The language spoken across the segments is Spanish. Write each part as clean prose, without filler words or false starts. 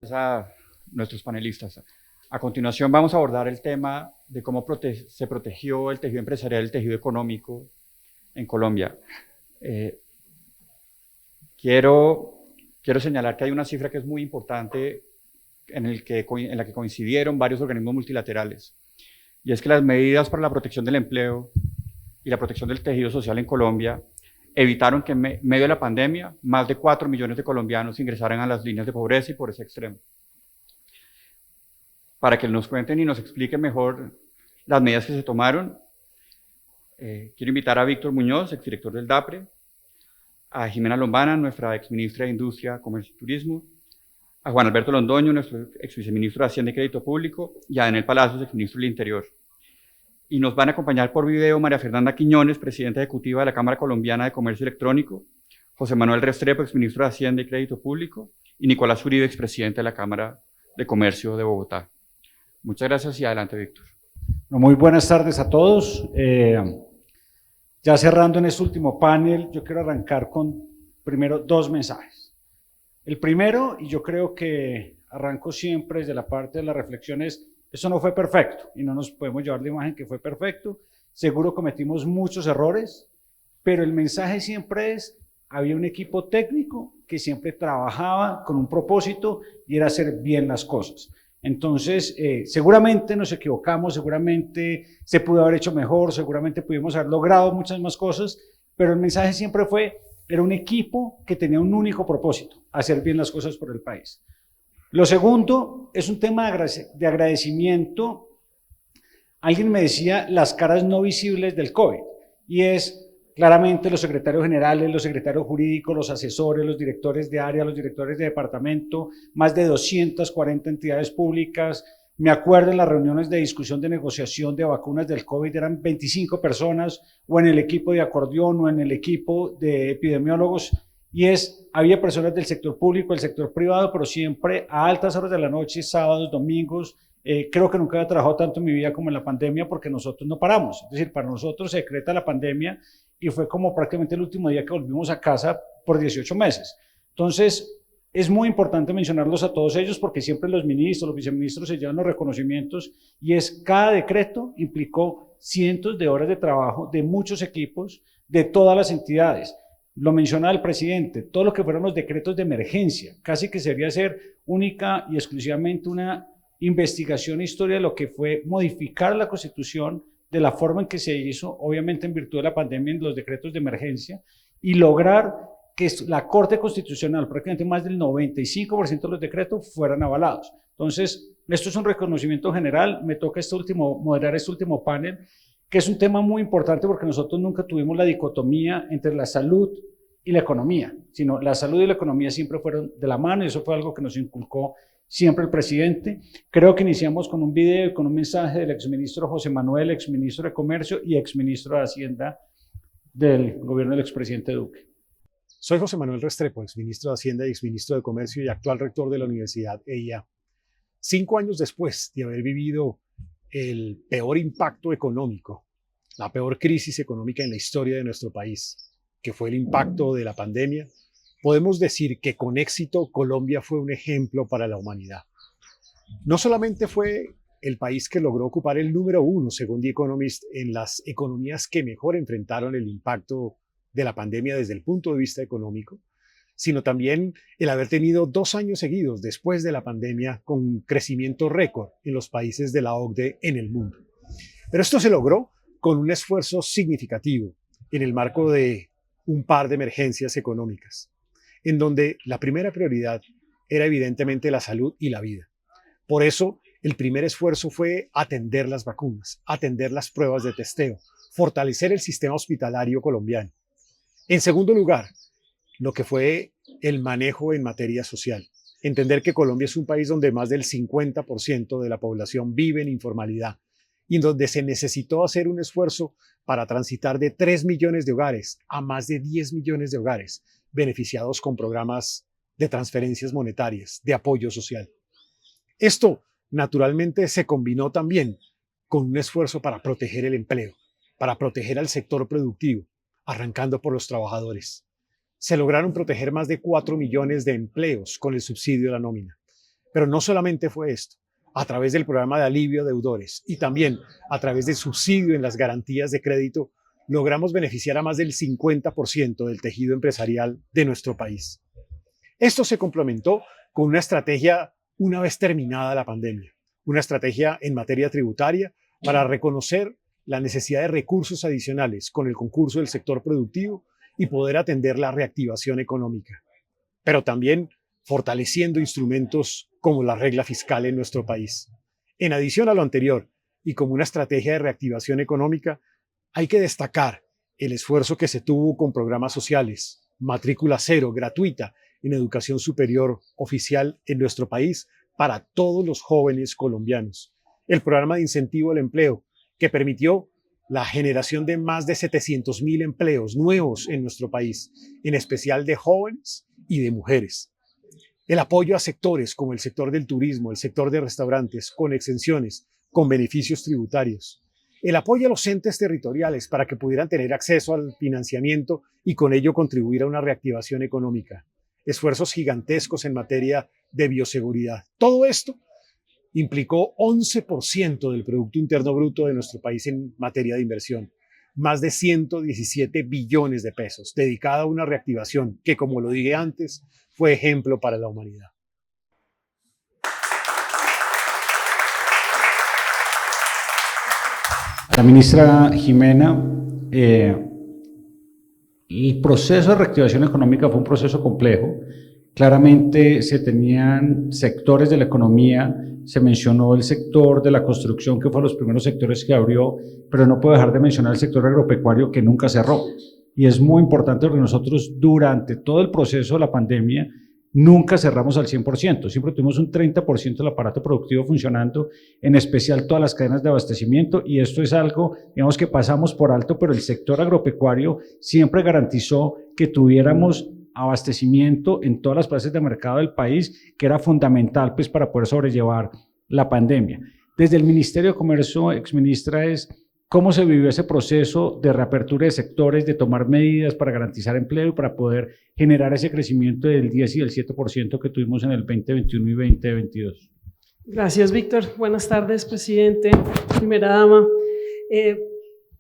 A nuestros panelistas. A continuación vamos a abordar el tema de cómo se protegió el tejido empresarial, el tejido económico en Colombia. Quiero señalar que hay una cifra que es muy importante en la que coincidieron varios organismos multilaterales, y es que las medidas para la protección del empleo y la protección del tejido social en Colombia evitaron que en medio de la pandemia más de 4 millones de colombianos ingresaran a las líneas de pobreza y pobreza extrema. Para que nos cuenten y nos expliquen mejor las medidas que se tomaron, quiero invitar a Víctor Muñoz, exdirector del DAPRE, a Jimena Lombana, nuestra exministra de Industria, Comercio y Turismo, a Juan Alberto Londoño, nuestro exviceministro de Hacienda y Crédito Público, y a Daniel Palacios, exministro del Interior. Y nos van a acompañar por video María Fernanda Quiñones, presidenta ejecutiva de la Cámara Colombiana de Comercio Electrónico, José Manuel Restrepo, exministro de Hacienda y Crédito Público, y Nicolás Uribe, expresidente de la Cámara de Comercio de Bogotá. Muchas gracias y adelante, Víctor. Muy buenas tardes a todos. Ya cerrando en este último panel, yo quiero arrancar con primero dos mensajes. El primero, y yo creo que arranco siempre desde la parte de las reflexiones, eso no fue perfecto y no nos podemos llevar la imagen que fue perfecto. Seguro cometimos muchos errores, pero el mensaje siempre es, había un equipo técnico que siempre trabajaba con un propósito y era hacer bien las cosas. Entonces, seguramente nos equivocamos, seguramente se pudo haber hecho mejor, seguramente pudimos haber logrado muchas más cosas, pero el mensaje siempre fue, era un equipo que tenía un único propósito, hacer bien las cosas por el país. Lo segundo es un tema de agradecimiento. Alguien me decía las caras no visibles del COVID, y es claramente los secretarios generales, los secretarios jurídicos, los asesores, los directores de área, los directores de departamento, más de 240 entidades públicas. Me acuerdo en las reuniones de discusión de negociación de vacunas del COVID eran 25 personas, o en el equipo de acordeón, o en el equipo de epidemiólogos, y había personas del sector público, del sector privado, pero siempre a altas horas de la noche, sábados, domingos. Creo que nunca había trabajado tanto en mi vida como en la pandemia, porque nosotros no paramos. Es decir, para nosotros se decreta la pandemia y fue como prácticamente el último día que volvimos a casa por 18 meses. Entonces, es muy importante mencionarlos a todos ellos, porque siempre los ministros, los viceministros se llevan los reconocimientos, y cada decreto implicó cientos de horas de trabajo de muchos equipos, de todas las entidades. Lo mencionaba el presidente, todo lo que fueron los decretos de emergencia, casi que sería ser única y exclusivamente una investigación e historia de lo que fue modificar la Constitución de la forma en que se hizo, obviamente en virtud de la pandemia, en los decretos de emergencia, y lograr que la Corte Constitucional, prácticamente más del 95% de los decretos, fueran avalados. Entonces, esto es un reconocimiento general. Me toca moderar este último panel, que es un tema muy importante, porque nosotros nunca tuvimos la dicotomía entre la salud y la economía, sino la salud y la economía siempre fueron de la mano, y eso fue algo que nos inculcó siempre el presidente. Creo que iniciamos con un video y con un mensaje del exministro José Manuel, exministro de Comercio y exministro de Hacienda del gobierno del expresidente Duque. Soy José Manuel Restrepo, exministro de Hacienda y exministro de Comercio y actual rector de la Universidad EIA. 5 años después de haber vivido el peor impacto económico, la peor crisis económica en la historia de nuestro país, que fue el impacto de la pandemia, podemos decir que con éxito Colombia fue un ejemplo para la humanidad. No solamente fue el país que logró ocupar el número 1, según The Economist, en las economías que mejor enfrentaron el impacto de la pandemia desde el punto de vista económico, sino también el haber tenido 2 años seguidos después de la pandemia con crecimiento récord en los países de la OCDE en el mundo. Pero esto se logró con un esfuerzo significativo en el marco de un par de emergencias económicas, en donde la primera prioridad era evidentemente la salud y la vida. Por eso, el primer esfuerzo fue atender las vacunas, atender las pruebas de testeo, fortalecer el sistema hospitalario colombiano. En segundo lugar, lo que fue el manejo en materia social. Entender que Colombia es un país donde más del 50% de la población vive en informalidad, y en donde se necesitó hacer un esfuerzo para transitar de 3 millones de hogares a más de 10 millones de hogares beneficiados con programas de transferencias monetarias, de apoyo social. Esto, naturalmente, se combinó también con un esfuerzo para proteger el empleo, para proteger al sector productivo, arrancando por los trabajadores. Se lograron proteger más de 4 millones de empleos con el subsidio a la nómina. Pero no solamente fue esto. A través del programa de alivio a deudores y también a través del subsidio en las garantías de crédito, logramos beneficiar a más del 50% del tejido empresarial de nuestro país. Esto se complementó con una estrategia una vez terminada la pandemia, una estrategia en materia tributaria para reconocer la necesidad de recursos adicionales con el concurso del sector productivo y poder atender la reactivación económica, pero también fortaleciendo instrumentos como la regla fiscal en nuestro país. En adición a lo anterior, y como una estrategia de reactivación económica, hay que destacar el esfuerzo que se tuvo con programas sociales, matrícula cero, gratuita, en educación superior oficial en nuestro país para todos los jóvenes colombianos. El programa de incentivo al empleo, que permitió la generación de más de 700.000 empleos nuevos en nuestro país, en especial de jóvenes y de mujeres. El apoyo a sectores como el sector del turismo, el sector de restaurantes, con exenciones, con beneficios tributarios. El apoyo a los entes territoriales para que pudieran tener acceso al financiamiento y con ello contribuir a una reactivación económica. Esfuerzos gigantescos en materia de bioseguridad. Todo esto implicó 11% del Producto Interno Bruto de nuestro país en materia de inversión. Más de 117 billones de pesos dedicada a una reactivación que, como lo dije antes, fue ejemplo para la humanidad. La ministra Jimena, el proceso de reactivación económica fue un proceso complejo. Claramente se tenían sectores de la economía, se mencionó el sector de la construcción, que fue los primeros sectores que abrió, pero no puedo dejar de mencionar el sector agropecuario, que nunca cerró. Y es muy importante porque nosotros durante todo el proceso de la pandemia nunca cerramos al 100%, siempre tuvimos un 30% del aparato productivo funcionando, en especial todas las cadenas de abastecimiento, y esto es algo, digamos, que pasamos por alto, pero el sector agropecuario siempre garantizó que tuviéramos abastecimiento en todas las plazas de mercado del país, que era fundamental pues para poder sobrellevar la pandemia. Desde el Ministerio de Comercio, exministra, ¿cómo se vivió ese proceso de reapertura de sectores, de tomar medidas para garantizar empleo y para poder generar ese crecimiento del 10 y del 7% que tuvimos en el 2021 y 2022? Gracias, Víctor. Buenas tardes, presidente, primera dama.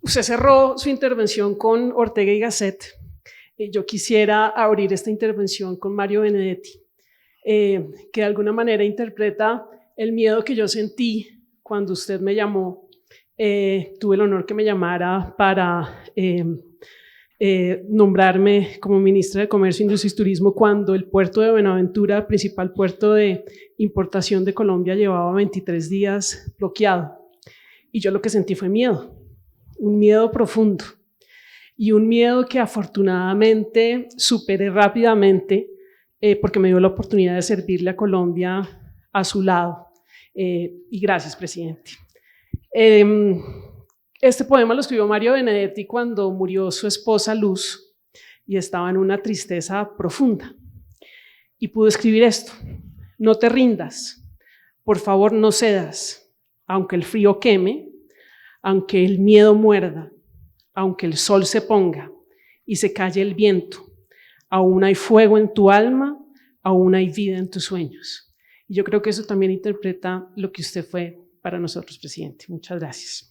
Usted cerró su intervención con Ortega y Gasset. Yo quisiera abrir esta intervención con Mario Benedetti, que de alguna manera interpreta el miedo que yo sentí cuando usted me llamó. Tuve el honor que me llamara para nombrarme como ministra de Comercio, Industria y Turismo cuando el puerto de Buenaventura, principal puerto de importación de Colombia, llevaba 23 días bloqueado. Y yo lo que sentí fue miedo, un miedo profundo. Y un miedo que afortunadamente superé rápidamente porque me dio la oportunidad de servirle a Colombia a su lado. Y gracias, presidente. Este poema lo escribió Mario Benedetti cuando murió su esposa Luz y estaba en una tristeza profunda. Y pudo escribir esto: no te rindas, por favor no cedas, aunque el frío queme, aunque el miedo muerda, aunque el sol se ponga y se calle el viento, aún hay fuego en tu alma, aún hay vida en tus sueños. Y yo creo que eso también interpreta lo que usted fue para nosotros, presidente. Muchas gracias.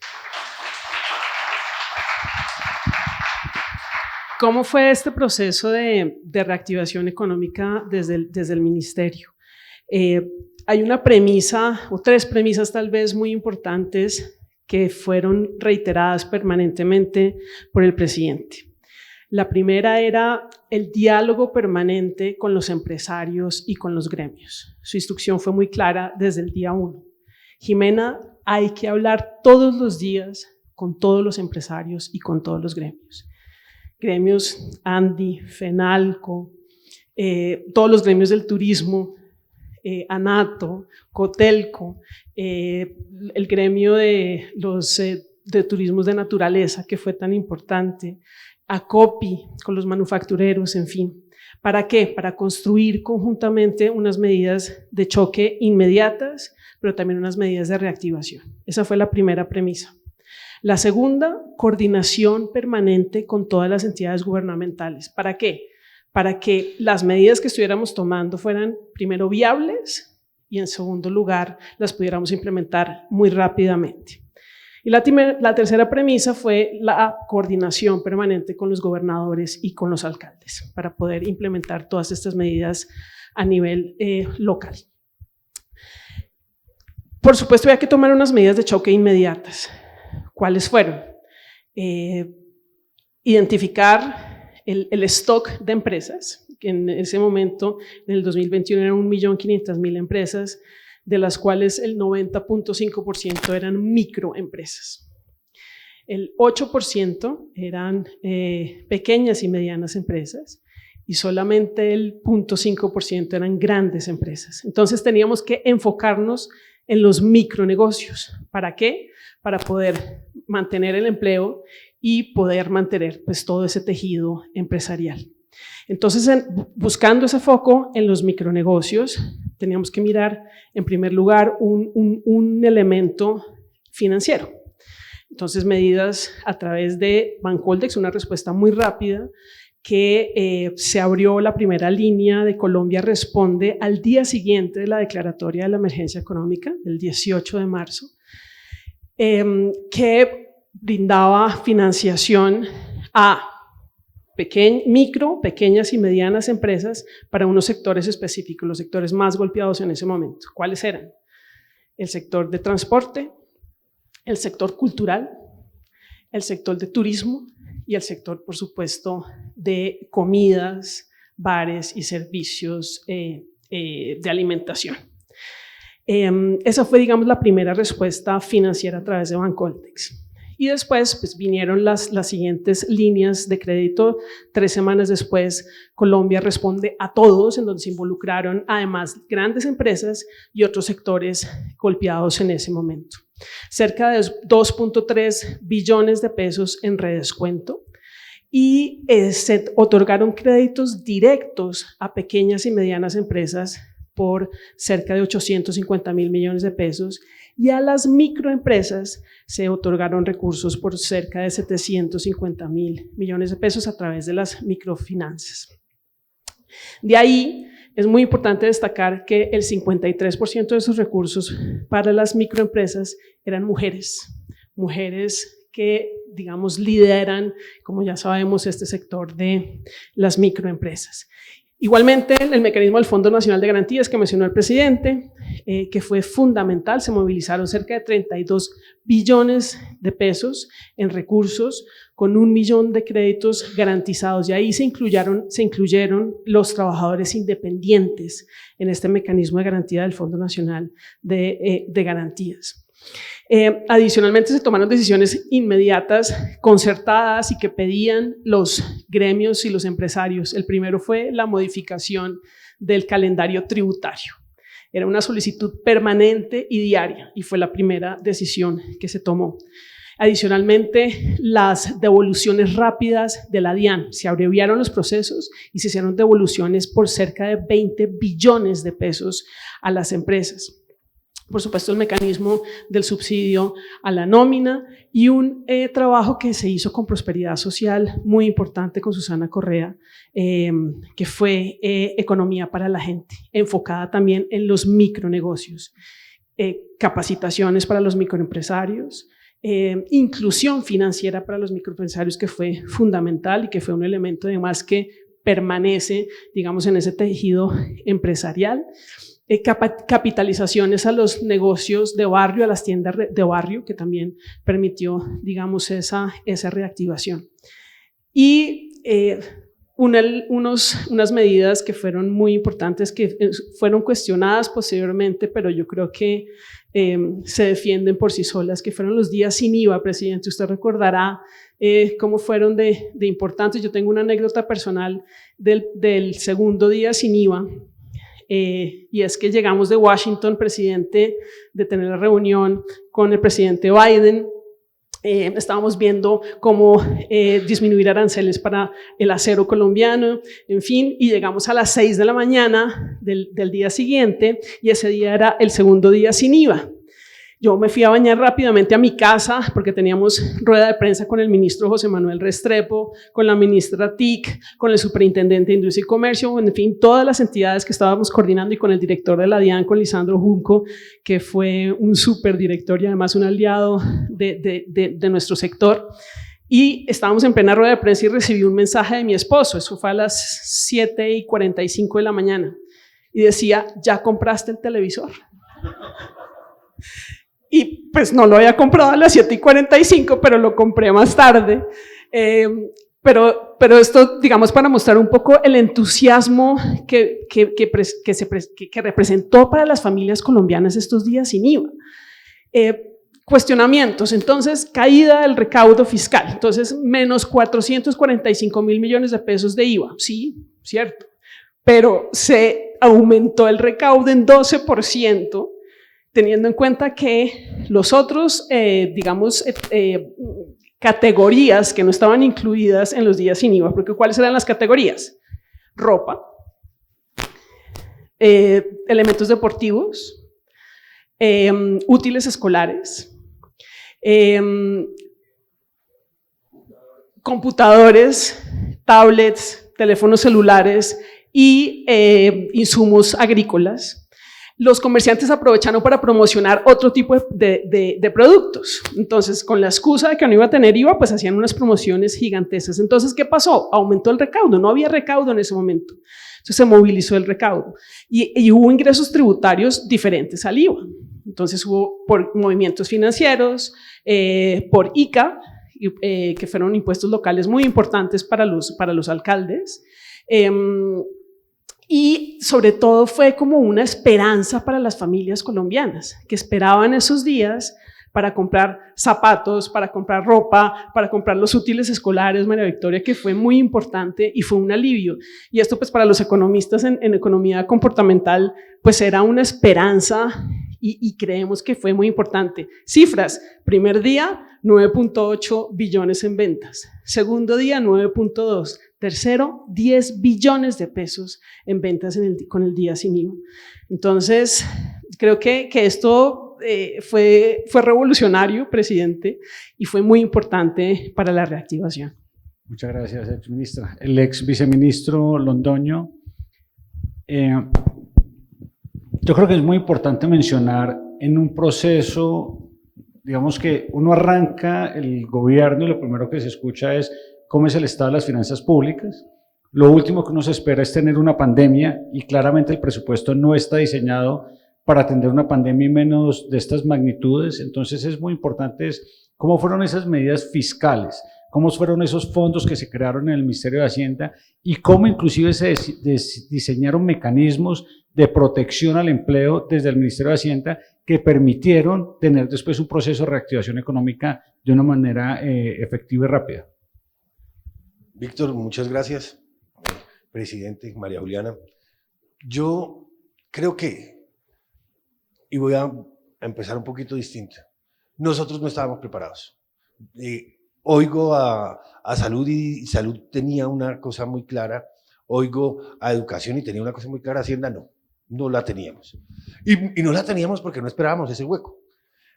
¿Cómo fue este proceso de reactivación económica desde el ministerio? Hay una premisa, o tres premisas tal vez muy importantes, que fueron reiteradas permanentemente por el presidente. La primera era el diálogo permanente con los empresarios y con los gremios. Su instrucción fue muy clara desde el día 1. Jimena, hay que hablar todos los días con todos los empresarios y con todos los gremios. Gremios ANDI, FENALCO, todos los gremios del turismo, ANATO, COTELCO, el gremio de los de turismos de naturaleza, que fue tan importante, ACOPI, con los manufactureros, en fin. ¿Para qué? Para construir conjuntamente unas medidas de choque inmediatas, pero también unas medidas de reactivación. Esa fue la primera premisa. La segunda, coordinación permanente con todas las entidades gubernamentales. ¿Para qué? Para que las medidas que estuviéramos tomando fueran primero viables y en segundo lugar las pudiéramos implementar muy rápidamente. Y la tercera premisa fue la coordinación permanente con los gobernadores y con los alcaldes para poder implementar todas estas medidas a nivel local. Por supuesto, había que tomar unas medidas de choque inmediatas. ¿Cuáles fueron? Identificar el stock de empresas, que en ese momento, en el 2021, eran 1.500.000 empresas, de las cuales el 90.5% eran microempresas. El 8% eran pequeñas y medianas empresas y solamente el 0.5% eran grandes empresas. Entonces teníamos que enfocarnos en los micronegocios. ¿Para qué? Para poder mantener el empleo y poder mantener pues, todo ese tejido empresarial. Entonces, buscando ese foco en los micronegocios, teníamos que mirar, en primer lugar, un elemento financiero. Entonces, medidas a través de Bancoldex, una respuesta muy rápida, que se abrió la primera línea de Colombia Responde al día siguiente de la declaratoria de la emergencia económica, el 18 de marzo, que brindaba financiación a pequeñas y medianas empresas para unos sectores específicos, los sectores más golpeados en ese momento. ¿Cuáles eran? El sector de transporte, el sector cultural, el sector de turismo y el sector, por supuesto, de comidas, bares y servicios de alimentación. Esa fue, digamos, la primera respuesta financiera a través de Bancoldex. Y después pues, vinieron las siguientes líneas de crédito. 3 semanas después, Colombia Responde a Todos, en donde se involucraron además grandes empresas y otros sectores golpeados en ese momento. Cerca de 2.3 billones de pesos en redescuento y se otorgaron créditos directos a pequeñas y medianas empresas por cerca de 850.000 millones de pesos y a las microempresas se otorgaron recursos por cerca de 750.000 millones de pesos a través de las microfinanzas. De ahí es muy importante destacar que el 53% de esos recursos para las microempresas eran mujeres que, digamos, lideran, como ya sabemos, este sector de las microempresas. Igualmente, el mecanismo del Fondo Nacional de Garantías que mencionó el presidente, que fue fundamental, se movilizaron cerca de 32 billones de pesos en recursos con 1 millón de créditos garantizados y ahí se incluyeron los trabajadores independientes en este mecanismo de garantía del Fondo Nacional de Garantías. Adicionalmente se tomaron decisiones inmediatas, concertadas y que pedían los gremios y los empresarios. El primero fue la modificación del calendario tributario. Era una solicitud permanente y diaria y fue la primera decisión que se tomó. Adicionalmente, las devoluciones rápidas de la DIAN. Se abreviaron los procesos y se hicieron devoluciones por cerca de 20 billones de pesos a las empresas. Por supuesto, el mecanismo del subsidio a la nómina y un trabajo que se hizo con Prosperidad Social muy importante con Susana Correa, que fue Economía para la Gente, enfocada también en los micronegocios, capacitaciones para los microempresarios, inclusión financiera para los microempresarios, que fue fundamental y que fue un elemento además que permanece, digamos, en ese tejido empresarial. Capitalizaciones a los negocios de barrio, a las tiendas de barrio, que también permitió, digamos, esa reactivación. Y unas medidas que fueron muy importantes, que fueron cuestionadas posteriormente, pero yo creo que se defienden por sí solas, que fueron los días sin IVA, presidente. Usted recordará cómo fueron de importantes. Yo tengo una anécdota personal del segundo día sin IVA. Y es que llegamos de Washington, presidente, de tener la reunión con el presidente Biden. Estábamos viendo cómo disminuir aranceles para el acero colombiano, en fin, y llegamos a las 6 de la mañana del día siguiente y ese día era el segundo día sin IVA. Yo me fui a bañar rápidamente a mi casa porque teníamos rueda de prensa con el ministro José Manuel Restrepo, con la ministra TIC, con el superintendente de Industria y Comercio, en fin, todas las entidades que estábamos coordinando y con el director de la DIAN, con Lisandro Junco, que fue un superdirector y además un aliado de nuestro sector. Y estábamos en plena rueda de prensa y recibí un mensaje de mi esposo, eso fue a las 7:45 de la mañana, y decía, ¿ya compraste el televisor? Y pues no lo había comprado a las 7:45, pero lo compré más tarde. Pero esto, digamos, para mostrar un poco el entusiasmo que representó para las familias colombianas estos días sin IVA. Cuestionamientos, entonces, caída del recaudo fiscal, entonces, menos 445.000 millones de pesos de IVA, sí, cierto, pero se aumentó el recaudo en 12%, teniendo en cuenta que los otros, digamos, categorías que no estaban incluidas en los días sin IVA, porque ¿cuáles eran las categorías? Ropa, elementos deportivos, útiles escolares, computadores, tablets, teléfonos celulares y insumos agrícolas. Los comerciantes aprovecharon para promocionar otro tipo de productos. Entonces, con la excusa de que no iba a tener IVA, pues hacían unas promociones gigantescas. Entonces, ¿qué pasó? Aumentó el recaudo, no había recaudo en ese momento. Entonces, se movilizó el recaudo y hubo ingresos tributarios diferentes al IVA. Entonces, hubo por movimientos financieros, por ICA, que fueron impuestos locales muy importantes para los alcaldes, y sobre todo fue como una esperanza para las familias colombianas que esperaban esos días para comprar zapatos, para comprar ropa, para comprar los útiles escolares, María Victoria, que fue muy importante y fue un alivio. Y esto pues para los economistas en economía comportamental pues era una esperanza y creemos que fue muy importante. Cifras, primer día 9.8 billones en ventas, segundo día 9.2, tercero 10 billones de pesos en ventas con el día sin IVA. Entonces creo que esto fue revolucionario, presidente, y fue muy importante para la reactivación. Muchas gracias, exministra. El ex viceministro Londoño, yo creo que es muy importante mencionar en un proceso, digamos que uno arranca el gobierno y lo primero que se escucha es cómo es el estado de las finanzas públicas. Lo último que uno se espera es tener una pandemia y claramente el presupuesto no está diseñado para atender una pandemia y menos de estas magnitudes. Entonces es muy importante cómo fueron esas medidas fiscales, cómo fueron esos fondos que se crearon en el Ministerio de Hacienda y cómo inclusive se diseñaron mecanismos de protección al empleo desde el Ministerio de Hacienda que permitieron tener después un proceso de reactivación económica de una manera efectiva y rápida. Víctor, muchas gracias. Presidente, María Juliana. Yo creo que, y voy a empezar un poquito distinto, nosotros no estábamos preparados. Oigo a salud y salud tenía una cosa muy clara, oigo a educación y tenía una cosa muy clara, Hacienda no la teníamos. Y no la teníamos porque no esperábamos ese hueco.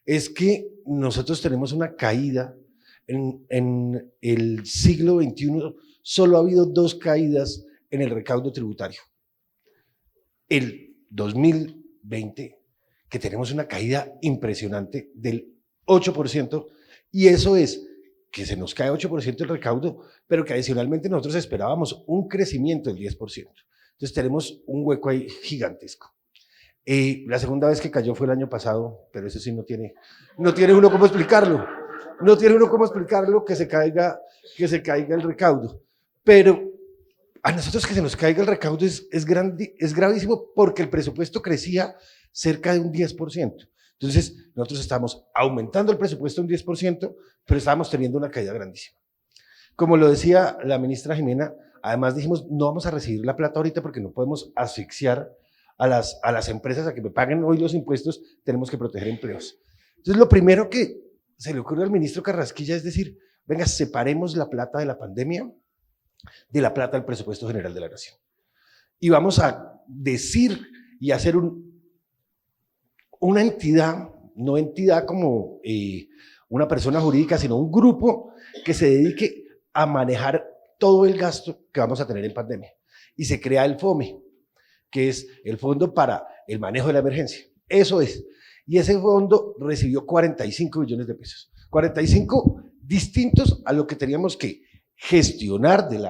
Es que nosotros tenemos una caída en el siglo XXI, solo ha habido 2 caídas en el recaudo tributario. El 2020, que tenemos una caída impresionante del 8%, y eso es que se nos cae 8% el recaudo, pero que adicionalmente nosotros esperábamos un crecimiento del 10%. Entonces tenemos un hueco ahí gigantesco. La segunda vez que cayó fue el año pasado, pero eso sí no tiene uno cómo explicarlo. No tiene uno cómo explicarlo que se caiga el recaudo. Pero a nosotros que se nos caiga el recaudo es gravísimo porque el presupuesto crecía cerca de un 10%. Entonces nosotros estamos aumentando el presupuesto un 10%, pero estábamos teniendo una caída grandísima. Como lo decía la ministra Jimena, además dijimos no vamos a recibir la plata ahorita porque no podemos asfixiar a las empresas a que me paguen hoy los impuestos, tenemos que proteger empleos. Entonces lo primero que se le ocurrió al ministro Carrasquilla es decir, venga, separemos la plata de la pandemia de la plata del presupuesto general de la nación. Y vamos a decir y hacer una entidad, no entidad como una persona jurídica, sino un grupo que se dedique a manejar todo el gasto que vamos a tener en pandemia. Y se crea el FOME, que es el Fondo para el Manejo de la Emergencia. Eso es. Y ese fondo recibió 45 billones de pesos. 45 distintos a lo que teníamos que gestionar del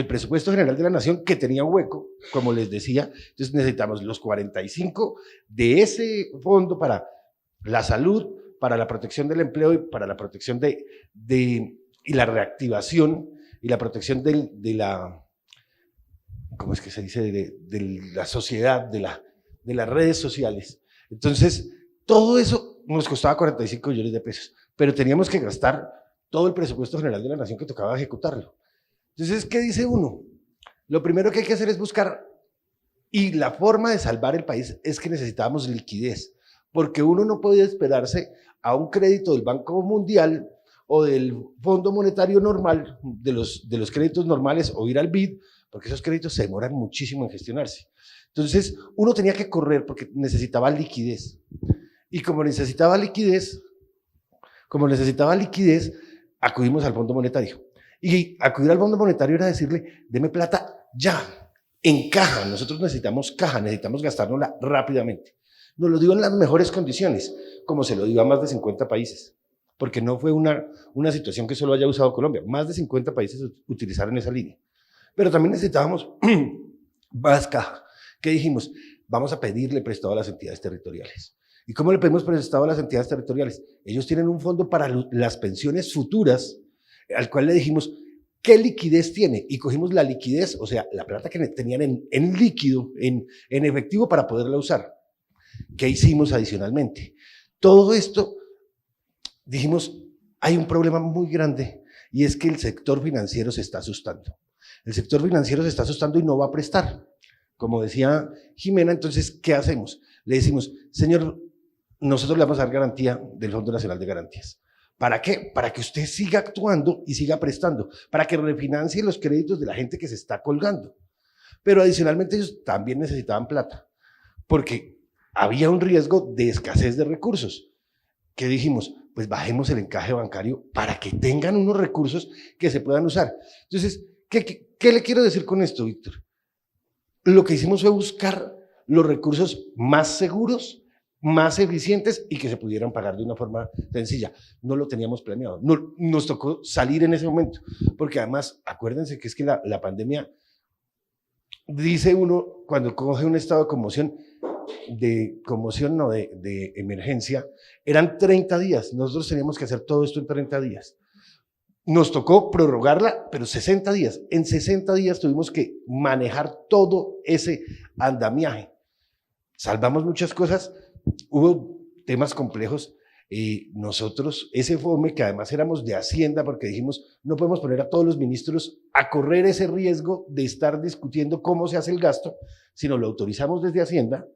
presupuesto general de la nación, que tenía un hueco, como les decía. Entonces necesitamos los 45 de ese fondo para la salud, para la protección del empleo y para la protección y la reactivación y la protección de la, ¿cómo es que se dice? De la sociedad, de las redes sociales. Entonces, todo eso nos costaba 45 billones de pesos, pero teníamos que gastar todo el presupuesto general de la nación que tocaba ejecutarlo. Entonces, ¿qué dice uno? Lo primero que hay que hacer es buscar, y la forma de salvar el país es que necesitábamos liquidez, porque uno no podía esperarse a un crédito del Banco Mundial o del Fondo Monetario normal, de los créditos normales, o ir al BID, porque esos créditos se demoran muchísimo en gestionarse. Entonces, uno tenía que correr porque necesitaba liquidez. Y como necesitaba liquidez, acudimos al Fondo Monetario. Y acudir al Fondo Monetario era decirle, deme plata ya, en caja. Nosotros necesitamos caja, necesitamos gastárnosla rápidamente. Nos lo dio en las mejores condiciones, como se lo dio a más de 50 países. Porque no fue una situación que solo haya usado Colombia. Más de 50 países utilizaron esa línea. Pero también necesitábamos más caja. ¿Qué dijimos? Vamos a pedirle prestado a las entidades territoriales. ¿Y cómo le pedimos prestado a las entidades territoriales? Ellos tienen un fondo para las pensiones futuras, al cual le dijimos, ¿qué liquidez tiene? Y cogimos la liquidez, o sea, la plata que tenían en líquido, en efectivo, para poderla usar. ¿Qué hicimos adicionalmente? Todo esto, dijimos, hay un problema muy grande, y es que el sector financiero se está asustando. El sector financiero se está asustando y no va a prestar. Como decía Jimena, entonces, ¿qué hacemos? Le decimos, señor, nosotros le vamos a dar garantía del Fondo Nacional de Garantías. ¿Para qué? Para que usted siga actuando y siga prestando, para que refinancie los créditos de la gente que se está colgando. Pero adicionalmente ellos también necesitaban plata, porque había un riesgo de escasez de recursos. ¿Qué dijimos? Pues bajemos el encaje bancario para que tengan unos recursos que se puedan usar. Entonces, ¿qué le quiero decir con esto, Víctor? Lo que hicimos fue buscar los recursos más seguros, más eficientes y que se pudieran pagar de una forma sencilla. No lo teníamos planeado, nos tocó salir en ese momento, porque además, acuérdense que es que la pandemia, dice uno, cuando coge un estado de emergencia, eran 30 días, nosotros teníamos que hacer todo esto en 30 días. Nos tocó prorrogarla, pero 60 días. En 60 días tuvimos que manejar todo ese andamiaje. Salvamos muchas cosas, hubo temas complejos. Nosotros, ese FOME, que además éramos de Hacienda, porque dijimos, no podemos poner a todos los ministros a correr ese riesgo de estar discutiendo cómo se hace el gasto, sino lo autorizamos desde Hacienda.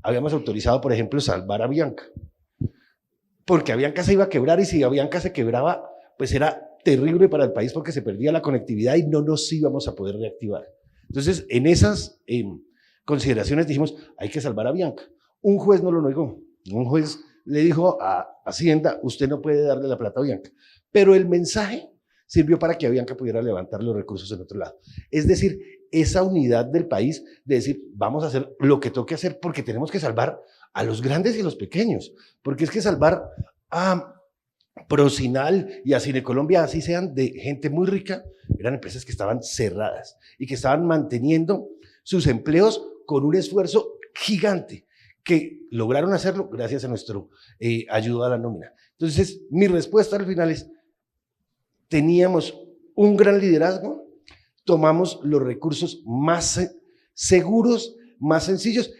Habíamos autorizado, por ejemplo, salvar a Avianca, porque Avianca se iba a quebrar, y si Avianca se quebraba, pues era terrible para el país porque se perdía la conectividad y no nos íbamos a poder reactivar. Entonces, en esas consideraciones dijimos, hay que salvar a Avianca. Un juez no lo negó. Un juez le dijo a Hacienda, usted no puede darle la plata a Avianca. Pero el mensaje sirvió para que Avianca pudiera levantar los recursos en otro lado. Es decir, esa unidad del país de decir, vamos a hacer lo que toque hacer porque tenemos que salvar a los grandes y a los pequeños. Porque es que salvar a Procinal y a Cine Colombia, así sean de gente muy rica, eran empresas que estaban cerradas y que estaban manteniendo sus empleos con un esfuerzo gigante, que lograron hacerlo gracias a nuestro ayuda a la nómina. Entonces, mi respuesta al final es, teníamos un gran liderazgo, tomamos los recursos más seguros, más sencillos,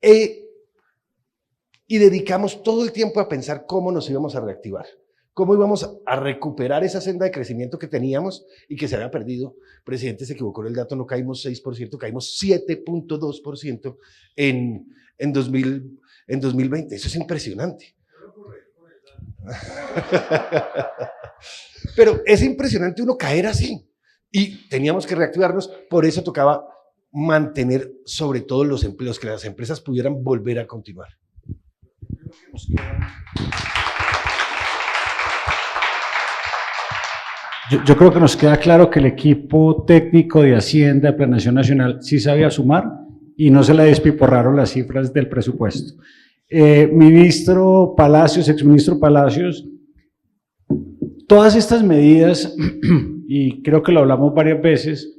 y dedicamos todo el tiempo a pensar cómo nos íbamos a reactivar. ¿Cómo íbamos a recuperar esa senda de crecimiento que teníamos y que se había perdido? El presidente se equivocó en el dato, no caímos 6%, caímos 7.2% en 2020. Eso es impresionante. Pero es impresionante uno caer así. Y teníamos que reactivarnos, por eso tocaba mantener sobre todo los empleos, que las empresas pudieran volver a continuar. Yo creo que nos queda claro que el equipo técnico de Hacienda, de Planeación Nacional, sí sabía sumar y no se le despiporraron las cifras del presupuesto. Ministro Palacios, exministro Palacios, todas estas medidas, y creo que lo hablamos varias veces,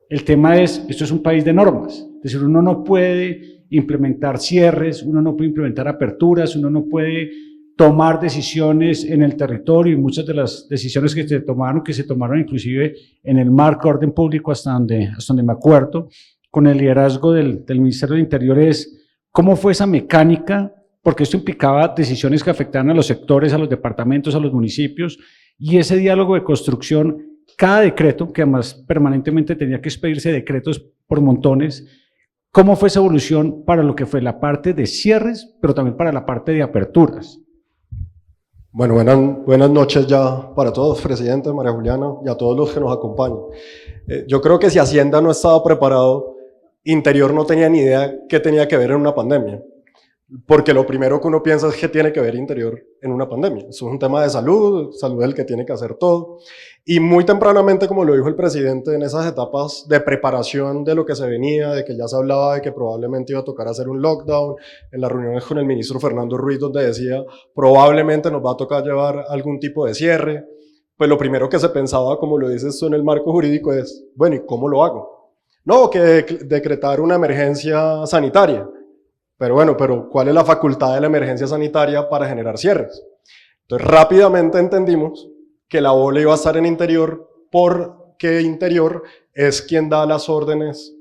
el tema es, esto es un país de normas, es decir, uno no puede implementar cierres, uno no puede implementar aperturas, uno no puede tomar decisiones en el territorio, y muchas de las decisiones que se tomaron inclusive en el marco de orden público hasta donde me acuerdo, con el liderazgo del Ministerio del Interior, es cómo fue esa mecánica, porque esto implicaba decisiones que afectaban a los sectores, a los departamentos, a los municipios, y ese diálogo de construcción, cada decreto, que además permanentemente tenía que expedirse decretos por montones, cómo fue esa evolución para lo que fue la parte de cierres, pero también para la parte de aperturas. Bueno, buenas noches ya para todos, presidente, María Juliana, y a todos los que nos acompañan. Yo creo que si Hacienda no estaba preparado, Interior no tenía ni idea qué tenía que ver en una pandemia, porque lo primero que uno piensa es que tiene que ver Interior en una pandemia. Eso es un tema de salud es el que tiene que hacer todo, y muy tempranamente, como lo dijo el presidente, en esas etapas de preparación de lo que se venía, de que ya se hablaba de que probablemente iba a tocar hacer un lockdown, en las reuniones con el ministro Fernando Ruiz, donde decía, probablemente nos va a tocar llevar algún tipo de cierre, pues lo primero que se pensaba, como lo dices tú en el marco jurídico, es, bueno, ¿y cómo lo hago? No, que decretar una emergencia sanitaria. Pero bueno, ¿cuál es la facultad de la emergencia sanitaria para generar cierres? Entonces rápidamente entendimos que la bola iba a estar en Interior, porque Interior es quien da las órdenes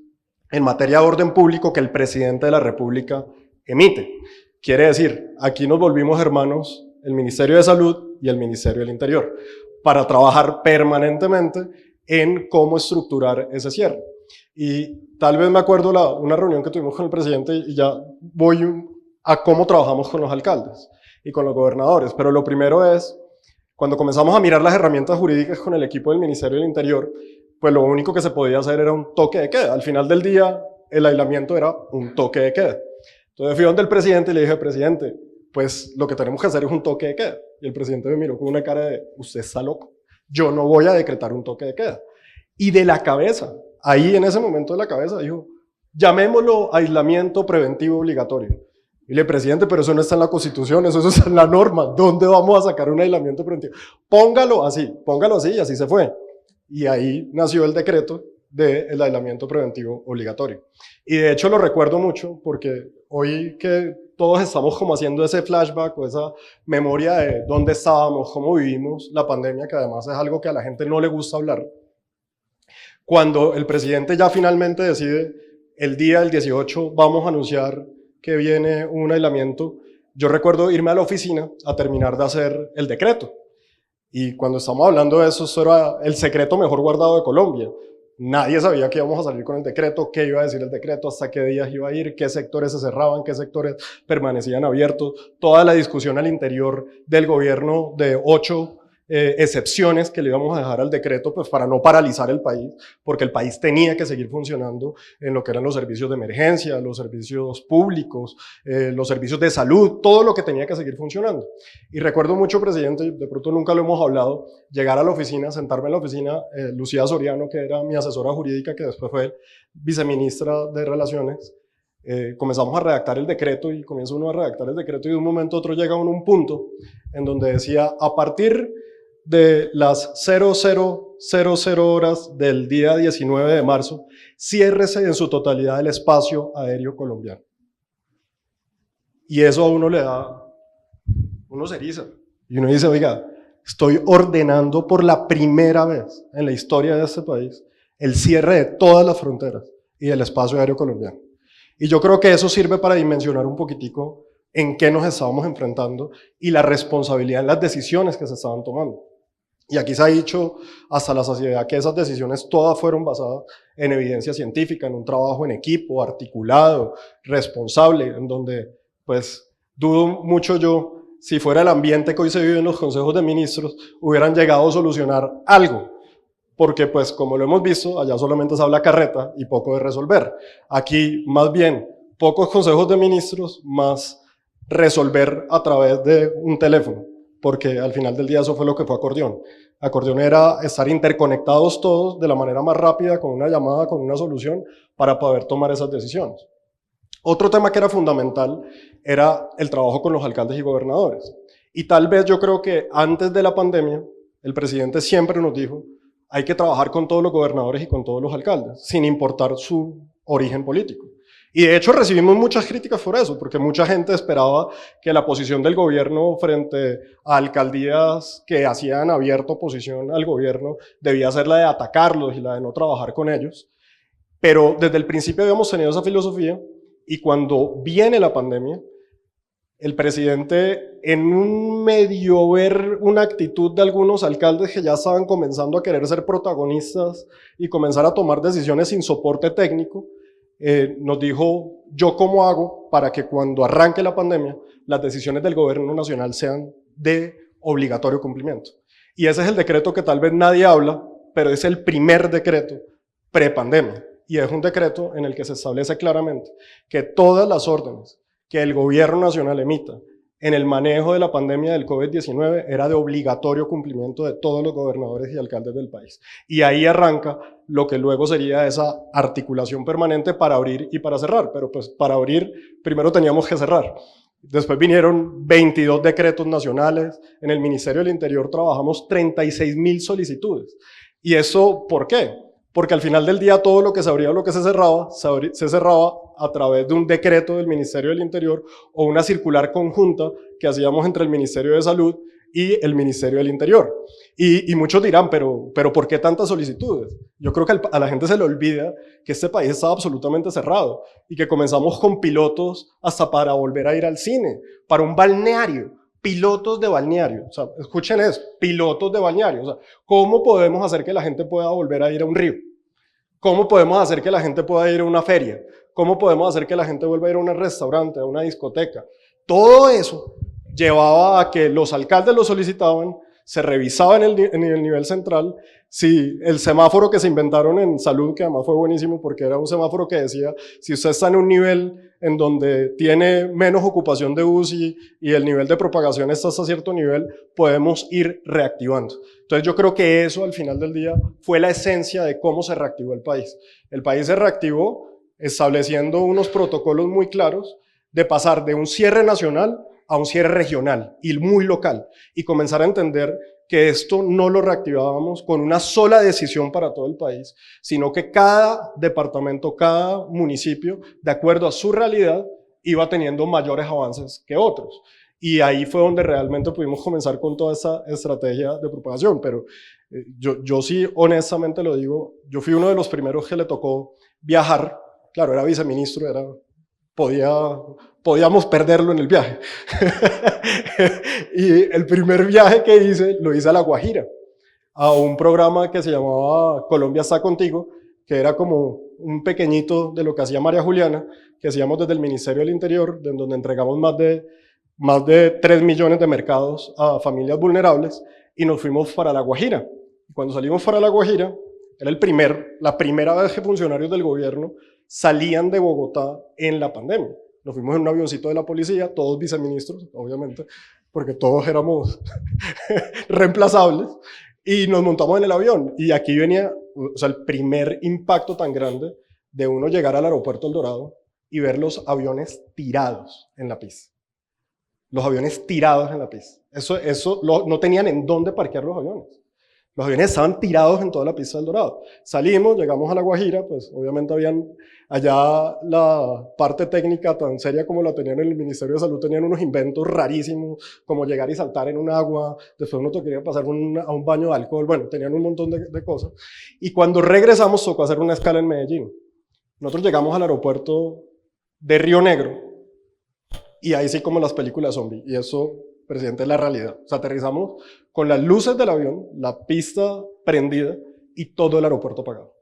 en materia de orden público que el presidente de la República emite. Quiere decir, aquí nos volvimos hermanos el Ministerio de Salud y el Ministerio del Interior, para trabajar permanentemente en cómo estructurar ese cierre. Y tal vez me acuerdo una reunión que tuvimos con el presidente, y ya voy a cómo trabajamos con los alcaldes y con los gobernadores, pero lo primero es, cuando comenzamos a mirar las herramientas jurídicas con el equipo del Ministerio del Interior, pues lo único que se podía hacer era un toque de queda. Al final del día, el aislamiento era un toque de queda. Entonces fui donde el presidente y le dije, presidente, pues lo que tenemos que hacer es un toque de queda. Y el presidente me miró con una cara de, usted está loco, yo no voy a decretar un toque de queda. Y de la cabeza, ahí en ese momento de la cabeza, dijo, llamémoslo aislamiento preventivo obligatorio. Y le dije, presidente, pero eso no está en la Constitución, eso está en la norma, ¿dónde vamos a sacar un aislamiento preventivo? Póngalo así, y así se fue. Y ahí nació el decreto del aislamiento preventivo obligatorio. Y de hecho lo recuerdo mucho, porque hoy que todos estamos como haciendo ese flashback o esa memoria de dónde estábamos, cómo vivimos la pandemia, que además es algo que a la gente no le gusta hablar. Cuando el presidente ya finalmente decide, el día del 18 vamos a anunciar que viene un aislamiento, yo recuerdo irme a la oficina a terminar de hacer el decreto. Y cuando estamos hablando de eso, eso era el secreto mejor guardado de Colombia. Nadie sabía que íbamos a salir con el decreto, qué iba a decir el decreto, hasta qué días iba a ir, qué sectores se cerraban, qué sectores permanecían abiertos. Toda la discusión al interior del gobierno de 8 excepciones que le íbamos a dejar al decreto, pues para no paralizar el país, porque el país tenía que seguir funcionando en lo que eran los servicios de emergencia, los servicios públicos, los servicios de salud, todo lo que tenía que seguir funcionando. Y recuerdo mucho, presidente, de pronto nunca lo hemos hablado, llegar a la oficina, sentarme en la oficina, Lucía Soriano, que era mi asesora jurídica, que después fue viceministra de Relaciones, comenzamos a redactar el decreto y comienza uno a redactar el decreto y de un momento a otro llega uno a un punto en donde decía, a partir de las 00:00 horas del día 19 de marzo, ciérrese en su totalidad el espacio aéreo colombiano. Y eso a uno le da, uno se eriza. Y uno dice, oiga, estoy ordenando por la primera vez en la historia de este país el cierre de todas las fronteras y del espacio aéreo colombiano. Y yo creo que eso sirve para dimensionar un poquitico en qué nos estábamos enfrentando y la responsabilidad en las decisiones que se estaban tomando. Y aquí se ha dicho hasta la saciedad que esas decisiones todas fueron basadas en evidencia científica, en un trabajo en equipo, articulado, responsable, en donde, pues, dudo mucho yo, si fuera el ambiente que hoy se vive en los consejos de ministros, hubieran llegado a solucionar algo. Porque, pues, como lo hemos visto, allá solamente se habla carreta y poco de resolver. Aquí, más bien, pocos consejos de ministros, más resolver a través de un teléfono, porque al final del día eso fue lo que fue Acordeón. Acordeón era estar interconectados todos de la manera más rápida, con una llamada, con una solución, para poder tomar esas decisiones. Otro tema que era fundamental era el trabajo con los alcaldes y gobernadores. Y tal vez yo creo que antes de la pandemia, el presidente siempre nos dijo, hay que trabajar con todos los gobernadores y con todos los alcaldes, sin importar su origen político. Y de hecho recibimos muchas críticas por eso, porque mucha gente esperaba que la posición del gobierno frente a alcaldías que hacían abierta oposición al gobierno debía ser la de atacarlos y la de no trabajar con ellos. Pero desde el principio habíamos tenido esa filosofía y cuando viene la pandemia, el presidente, en un medio ver una actitud de algunos alcaldes que ya estaban comenzando a querer ser protagonistas y comenzar a tomar decisiones sin soporte técnico, nos dijo, ¿yo cómo hago para que cuando arranque la pandemia las decisiones del gobierno nacional sean de obligatorio cumplimiento? Y ese es el decreto que tal vez nadie habla, pero es el primer decreto prepandemia. Y es un decreto en el que se establece claramente que todas las órdenes que el gobierno nacional emita en el manejo de la pandemia del COVID-19 era de obligatorio cumplimiento de todos los gobernadores y alcaldes del país. Y ahí arranca lo que luego sería esa articulación permanente para abrir y para cerrar. Pero pues para abrir primero teníamos que cerrar. Después vinieron 22 decretos nacionales. En el Ministerio del Interior trabajamos 36.000 solicitudes. ¿Y eso por qué? Porque al final del día todo lo que se abría o lo que se cerraba a través de un decreto del Ministerio del Interior o una circular conjunta que hacíamos entre el Ministerio de Salud y el Ministerio del Interior. Y muchos dirán, pero ¿por qué tantas solicitudes? Yo creo que a la gente se le olvida que este país estaba absolutamente cerrado y que comenzamos con pilotos hasta para volver a ir al cine, para un balneario. Pilotos de balneario, o sea, escuchen eso, pilotos de balneario, o sea, ¿cómo podemos hacer que la gente pueda volver a ir a un río? ¿Cómo podemos hacer que la gente pueda ir a una feria? ¿Cómo podemos hacer que la gente vuelva a ir a un restaurante, a una discoteca? Todo eso llevaba a que los alcaldes lo solicitaban, se revisaba en el nivel central, si el semáforo que se inventaron en salud, que además fue buenísimo porque era un semáforo que decía, si usted está en un nivel en donde tiene menos ocupación de UCI y el nivel de propagación está hasta cierto nivel, podemos ir reactivando. Entonces yo creo que eso al final del día fue la esencia de cómo se reactivó el país. El país se reactivó estableciendo unos protocolos muy claros de pasar de un cierre nacional a un cierre regional y muy local y comenzar a entender que esto no lo reactivábamos con una sola decisión para todo el país, sino que cada departamento, cada municipio, de acuerdo a su realidad, iba teniendo mayores avances que otros. Y ahí fue donde realmente pudimos comenzar con toda esa estrategia de propagación. Pero yo sí, honestamente lo digo, yo fui uno de los primeros que le tocó viajar. Claro, era viceministro, podíamos perderlo en el viaje. Y el primer viaje que hice, lo hice a La Guajira, a un programa que se llamaba Colombia está contigo, que era como un pequeñito de lo que hacía María Juliana, que hacíamos desde el Ministerio del Interior, donde entregamos más de 3 millones de mercados a familias vulnerables, y nos fuimos para La Guajira. Y cuando salimos para La Guajira, era la primera vez que funcionarios del gobierno salían de Bogotá en la pandemia. Nos fuimos en un avioncito de la policía, todos viceministros, obviamente, porque todos éramos reemplazables, y nos montamos en el avión. Y aquí venía, o sea, el primer impacto tan grande de uno llegar al aeropuerto El Dorado y ver los aviones tirados en la pista. Los aviones tirados en la pista. No tenían en dónde parquear los aviones. Los aviones estaban tirados en toda la pista del Dorado. Salimos, llegamos a La Guajira, pues obviamente habían allá la parte técnica tan seria como la tenían en el Ministerio de Salud, tenían unos inventos rarísimos, como llegar y saltar en un agua, después uno quería pasar a un baño de alcohol, bueno, tenían un montón de cosas. Y cuando regresamos tocó hacer una escala en Medellín. Nosotros llegamos al aeropuerto de Río Negro, y ahí sí como las películas zombie, y eso, presidente, es la realidad. O sea, aterrizamos con las luces del avión, la pista prendida y todo el aeropuerto apagado.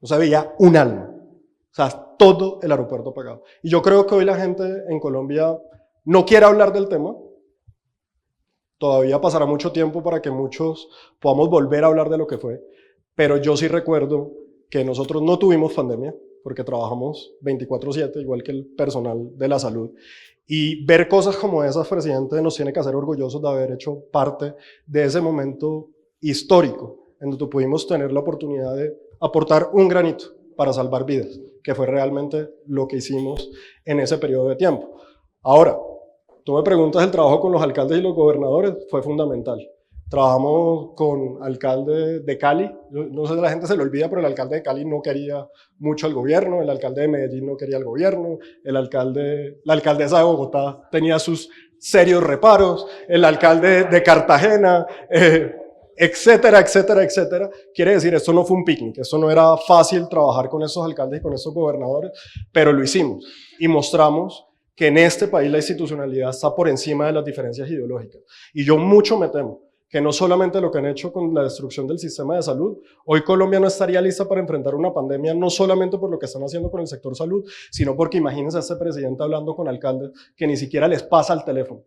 No se veía un alma. O sea, todo el aeropuerto apagado. Y yo creo que hoy la gente en Colombia no quiere hablar del tema. Todavía pasará mucho tiempo para que muchos podamos volver a hablar de lo que fue. Pero yo sí recuerdo que nosotros no tuvimos pandemia, porque trabajamos 24/7, igual que el personal de la salud. Y ver cosas como esas, presidente, nos tiene que hacer orgullosos de haber hecho parte de ese momento histórico, en donde pudimos tener la oportunidad de aportar un granito para salvar vidas, que fue realmente lo que hicimos en ese periodo de tiempo. Ahora, tú me preguntas, el trabajo con los alcaldes y los gobernadores fue fundamental. Trabajamos con alcalde de Cali, no sé si la gente se lo olvida, pero el alcalde de Cali no quería mucho al gobierno, el alcalde de Medellín no quería al gobierno, la alcaldesa de Bogotá tenía sus serios reparos, el alcalde de Cartagena, etcétera, etcétera, etcétera. Quiere decir, esto no fue un picnic, esto no era fácil trabajar con esos alcaldes y con esos gobernadores, pero lo hicimos y mostramos que en este país la institucionalidad está por encima de las diferencias ideológicas. Y yo mucho me temo que no solamente lo que han hecho con la destrucción del sistema de salud, hoy Colombia no estaría lista para enfrentar una pandemia, no solamente por lo que están haciendo con el sector salud, sino porque imagínense a este presidente hablando con alcaldes que ni siquiera les pasa el teléfono.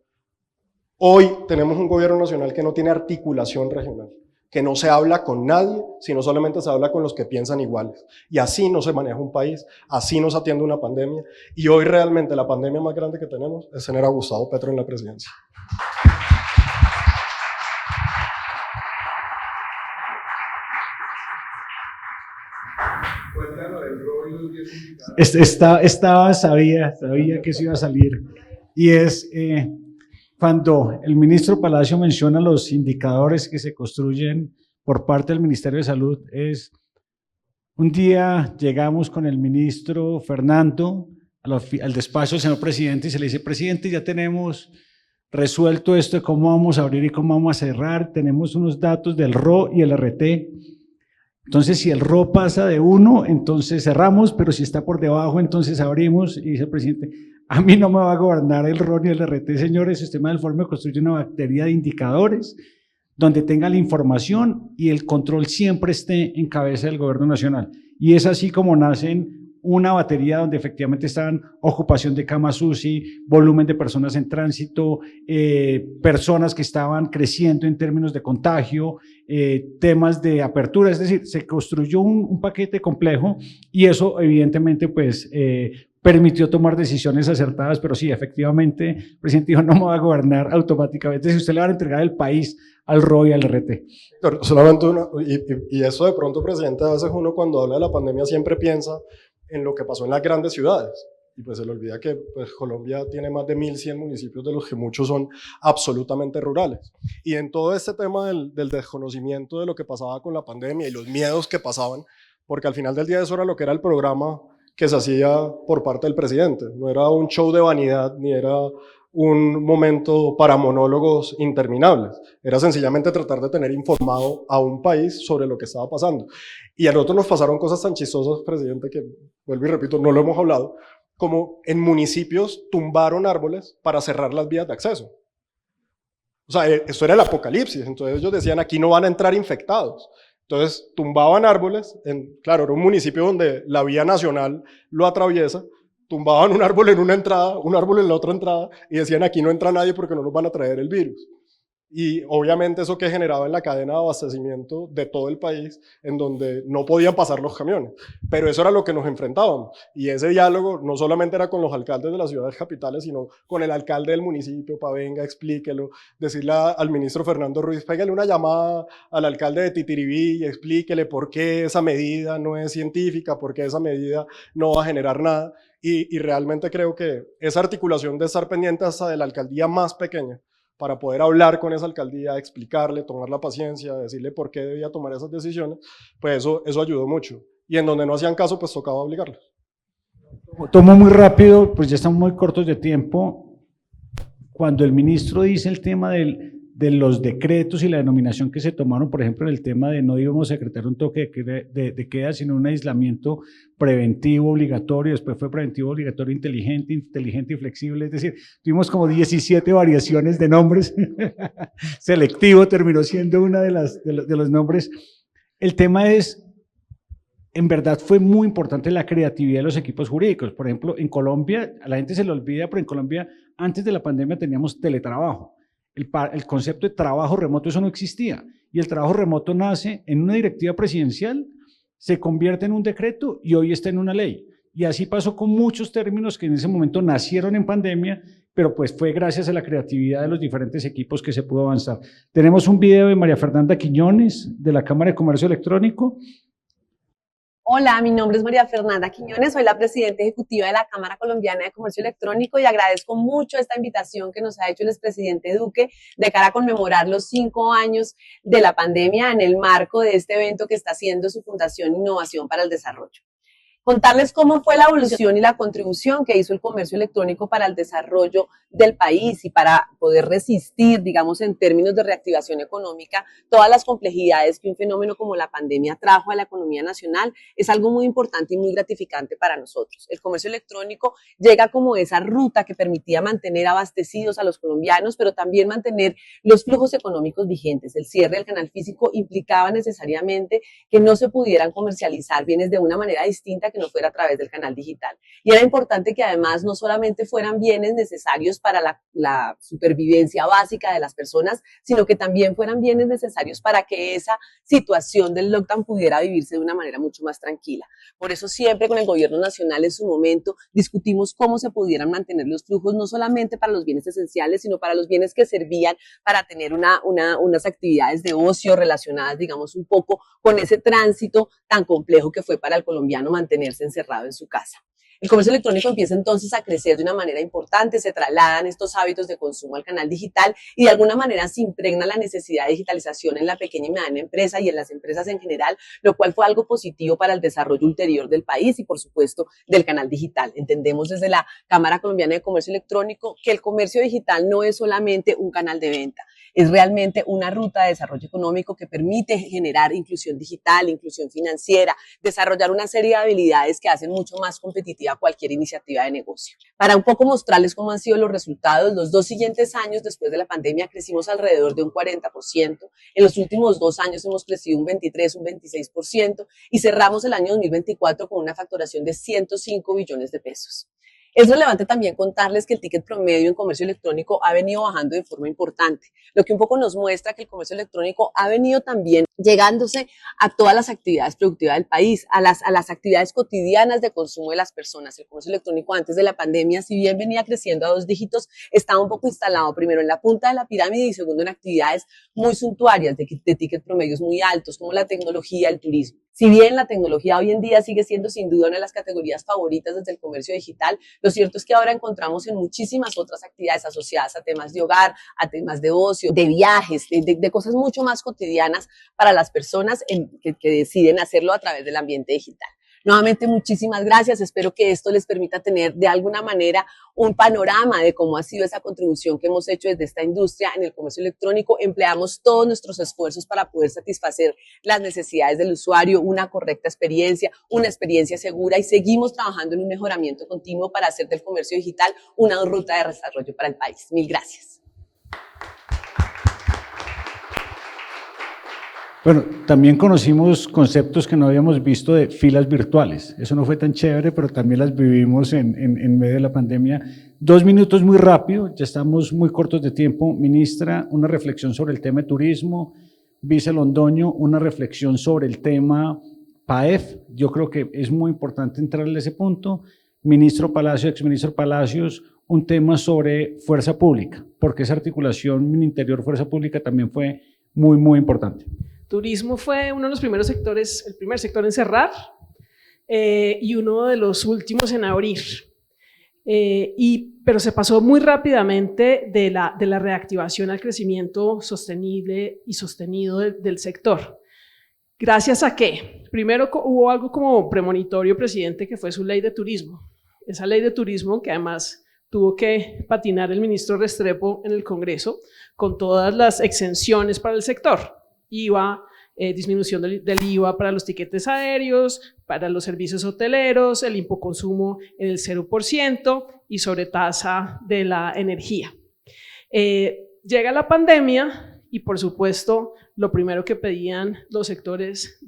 Hoy tenemos un gobierno nacional que no tiene articulación regional, que no se habla con nadie, sino solamente se habla con los que piensan iguales. Y así no se maneja un país, así no se atiende una pandemia, y hoy realmente la pandemia más grande que tenemos es tener a Gustavo Petro en la presidencia. Sabía que eso iba a salir. Y es cuando el ministro Palacio menciona los indicadores que se construyen por parte del Ministerio de Salud, un día llegamos con el ministro Fernando al despacho del señor presidente y se le dice: presidente, ya tenemos resuelto esto de cómo vamos a abrir y cómo vamos a cerrar, tenemos unos datos del RO y el RT. Entonces, si el RO pasa de 1, entonces cerramos, pero si está por debajo, entonces abrimos. Y dice el presidente: a mí no me va a gobernar el RO ni el RT, señores. El sistema del informe construye una batería de indicadores donde tenga la información y el control siempre esté en cabeza del gobierno nacional. Y es así como nacen una batería donde efectivamente están ocupación de camas UCI, volumen de personas en tránsito, personas que estaban creciendo en términos de contagio, temas de apertura, es decir, se construyó un paquete complejo y eso evidentemente pues permitió tomar decisiones acertadas, pero sí, efectivamente, el presidente dijo: no me va a gobernar automáticamente, si usted le va a entregar el país al RO y al RT. Solamente y eso de pronto, presidente, a veces uno cuando habla de la pandemia siempre piensa en lo que pasó en las grandes ciudades, y pues se le olvida que pues, Colombia tiene más de 1.100 municipios, de los que muchos son absolutamente rurales. Y en todo este tema del desconocimiento de lo que pasaba con la pandemia y los miedos que pasaban, porque al final del día eso era lo que era el programa que se hacía por parte del presidente, no era un show de vanidad, ni era un momento para monólogos interminables, era sencillamente tratar de tener informado a un país sobre lo que estaba pasando. Y a nosotros nos pasaron cosas tan chistosas, presidente, que vuelvo y repito, no lo hemos hablado, como en municipios tumbaron árboles para cerrar las vías de acceso. O sea, esto era el apocalipsis, entonces ellos decían: aquí no van a entrar infectados. Entonces tumbaban árboles, claro, era un municipio donde la vía nacional lo atraviesa, tumbaban un árbol en una entrada, un árbol en la otra entrada, y decían: aquí no entra nadie porque no nos van a traer el virus. Y obviamente eso que generaba en la cadena de abastecimiento de todo el país, en donde no podían pasar los camiones. Pero eso era lo que nos enfrentábamos. Y ese diálogo no solamente era con los alcaldes de las ciudades capitales, sino con el alcalde del municipio, para venga, explíquelo, decirle al ministro Fernando Ruiz: pégale una llamada al alcalde de Titiribí y explíquele por qué esa medida no es científica, por qué esa medida no va a generar nada. Y realmente creo que esa articulación de estar pendiente hasta de la alcaldía más pequeña, para poder hablar con esa alcaldía, explicarle, tomar la paciencia, decirle por qué debía tomar esas decisiones, pues eso ayudó mucho. Y en donde no hacían caso, pues tocaba obligarlos. Tomo muy rápido, pues ya estamos muy cortos de tiempo. Cuando el ministro dice el tema de los decretos y la denominación que se tomaron, por ejemplo, en el tema de no íbamos a decretar un toque de queda, sino un aislamiento preventivo obligatorio, después fue preventivo obligatorio inteligente y flexible, es decir, tuvimos como 17 variaciones de nombres, selectivo terminó siendo una de los nombres. El tema es, en verdad fue muy importante la creatividad de los equipos jurídicos. Por ejemplo, en Colombia, a la gente se le olvida, pero en Colombia antes de la pandemia teníamos teletrabajo. El concepto de trabajo remoto, eso no existía, y el trabajo remoto nace en una directiva presidencial, se convierte en un decreto y hoy está en una ley, y así pasó con muchos términos que en ese momento nacieron en pandemia, pero pues fue gracias a la creatividad de los diferentes equipos que se pudo avanzar. Tenemos un video de María Fernanda Quiñones, de la Cámara de Comercio Electrónico. Hola, mi nombre es María Fernanda Quiñones, soy la presidenta ejecutiva de la Cámara Colombiana de Comercio Electrónico y agradezco mucho esta invitación que nos ha hecho el expresidente Duque de cara a conmemorar los 5 años de la pandemia en el marco de este evento que está haciendo su Fundación Innovación para el Desarrollo. Contarles cómo fue la evolución y la contribución que hizo el comercio electrónico para el desarrollo del país y para poder resistir, digamos, en términos de reactivación económica, todas las complejidades que un fenómeno como la pandemia trajo a la economía nacional, es algo muy importante y muy gratificante para nosotros. El comercio electrónico llega como esa ruta que permitía mantener abastecidos a los colombianos, pero también mantener los flujos económicos vigentes. El cierre del canal físico implicaba necesariamente que no se pudieran comercializar bienes de una manera distinta que no fuera a través del canal digital. Y era importante que además no solamente fueran bienes necesarios para la supervivencia básica de las personas, sino que también fueran bienes necesarios para que esa situación del lockdown pudiera vivirse de una manera mucho más tranquila. Por eso siempre con el gobierno nacional en su momento discutimos cómo se pudieran mantener los flujos, no solamente para los bienes esenciales, sino para los bienes que servían para tener unas actividades de ocio relacionadas, digamos, un poco con ese tránsito tan complejo que fue para el colombiano mantenerse encerrado en su casa. El comercio electrónico empieza entonces a crecer de una manera importante, se trasladan estos hábitos de consumo al canal digital y de alguna manera se impregna la necesidad de digitalización en la pequeña y mediana empresa y en las empresas en general, lo cual fue algo positivo para el desarrollo ulterior del país y por supuesto del canal digital. Entendemos desde la Cámara Colombiana de Comercio Electrónico que el comercio digital no es solamente un canal de venta, es realmente una ruta de desarrollo económico que permite generar inclusión digital, inclusión financiera, desarrollar una serie de habilidades que hacen mucho más competitiva cualquier iniciativa de negocio. Para un poco mostrarles cómo han sido los resultados, los 2 siguientes años después de la pandemia crecimos alrededor de un 40%, en los últimos 2 años hemos crecido un 23, un 26% y cerramos el año 2024 con una facturación de 105 billones de pesos. Es relevante también contarles que el ticket promedio en comercio electrónico ha venido bajando de forma importante, lo que un poco nos muestra que el comercio electrónico ha venido también llegándose a todas las actividades productivas del país, a las actividades cotidianas de consumo de las personas. El comercio electrónico antes de la pandemia, si bien venía creciendo a 2 dígitos, estaba un poco instalado primero en la punta de la pirámide y segundo en actividades muy suntuarias de ticket promedios muy altos, como la tecnología, el turismo. Si bien la tecnología hoy en día sigue siendo sin duda una de las categorías favoritas desde el comercio digital, lo cierto es que ahora encontramos en muchísimas otras actividades asociadas a temas de hogar, a temas de ocio, de viajes, de cosas mucho más cotidianas para las personas que deciden hacerlo a través del ambiente digital. Nuevamente, muchísimas gracias. Espero que esto les permita tener de alguna manera un panorama de cómo ha sido esa contribución que hemos hecho desde esta industria en el comercio electrónico. Empleamos todos nuestros esfuerzos para poder satisfacer las necesidades del usuario, una correcta experiencia, una experiencia segura y seguimos trabajando en un mejoramiento continuo para hacer del comercio digital una ruta de desarrollo para el país. Mil gracias. Bueno, también conocimos conceptos que no habíamos visto de filas virtuales. Eso no fue tan chévere, pero también las vivimos en medio de la pandemia. 2 minutos muy rápido, ya estamos muy cortos de tiempo. Ministra, una reflexión sobre el tema de turismo. Vice Londoño, una reflexión sobre el tema PAEF. Yo creo que es muy importante entrarle a ese punto. Ministro Palacios, exministro Palacios, un tema sobre fuerza pública, porque esa articulación Ministerio-Fuerza Pública también fue muy, muy importante. Turismo fue uno de los primeros sectores, el primer sector en cerrar y uno de los últimos en abrir. Pero se pasó muy rápidamente de la reactivación al crecimiento sostenible y sostenido del sector. ¿Gracias a qué? Primero hubo algo como premonitorio, presidente, que fue su ley de turismo. Esa ley de turismo que además tuvo que patinar el ministro Restrepo en el Congreso con todas las exenciones para el sector. IVA, disminución del IVA para los tiquetes aéreos, para los servicios hoteleros, el impoconsumo en el 0% y sobretasa de la energía. Llega la pandemia y por supuesto lo primero que pedían los sectores,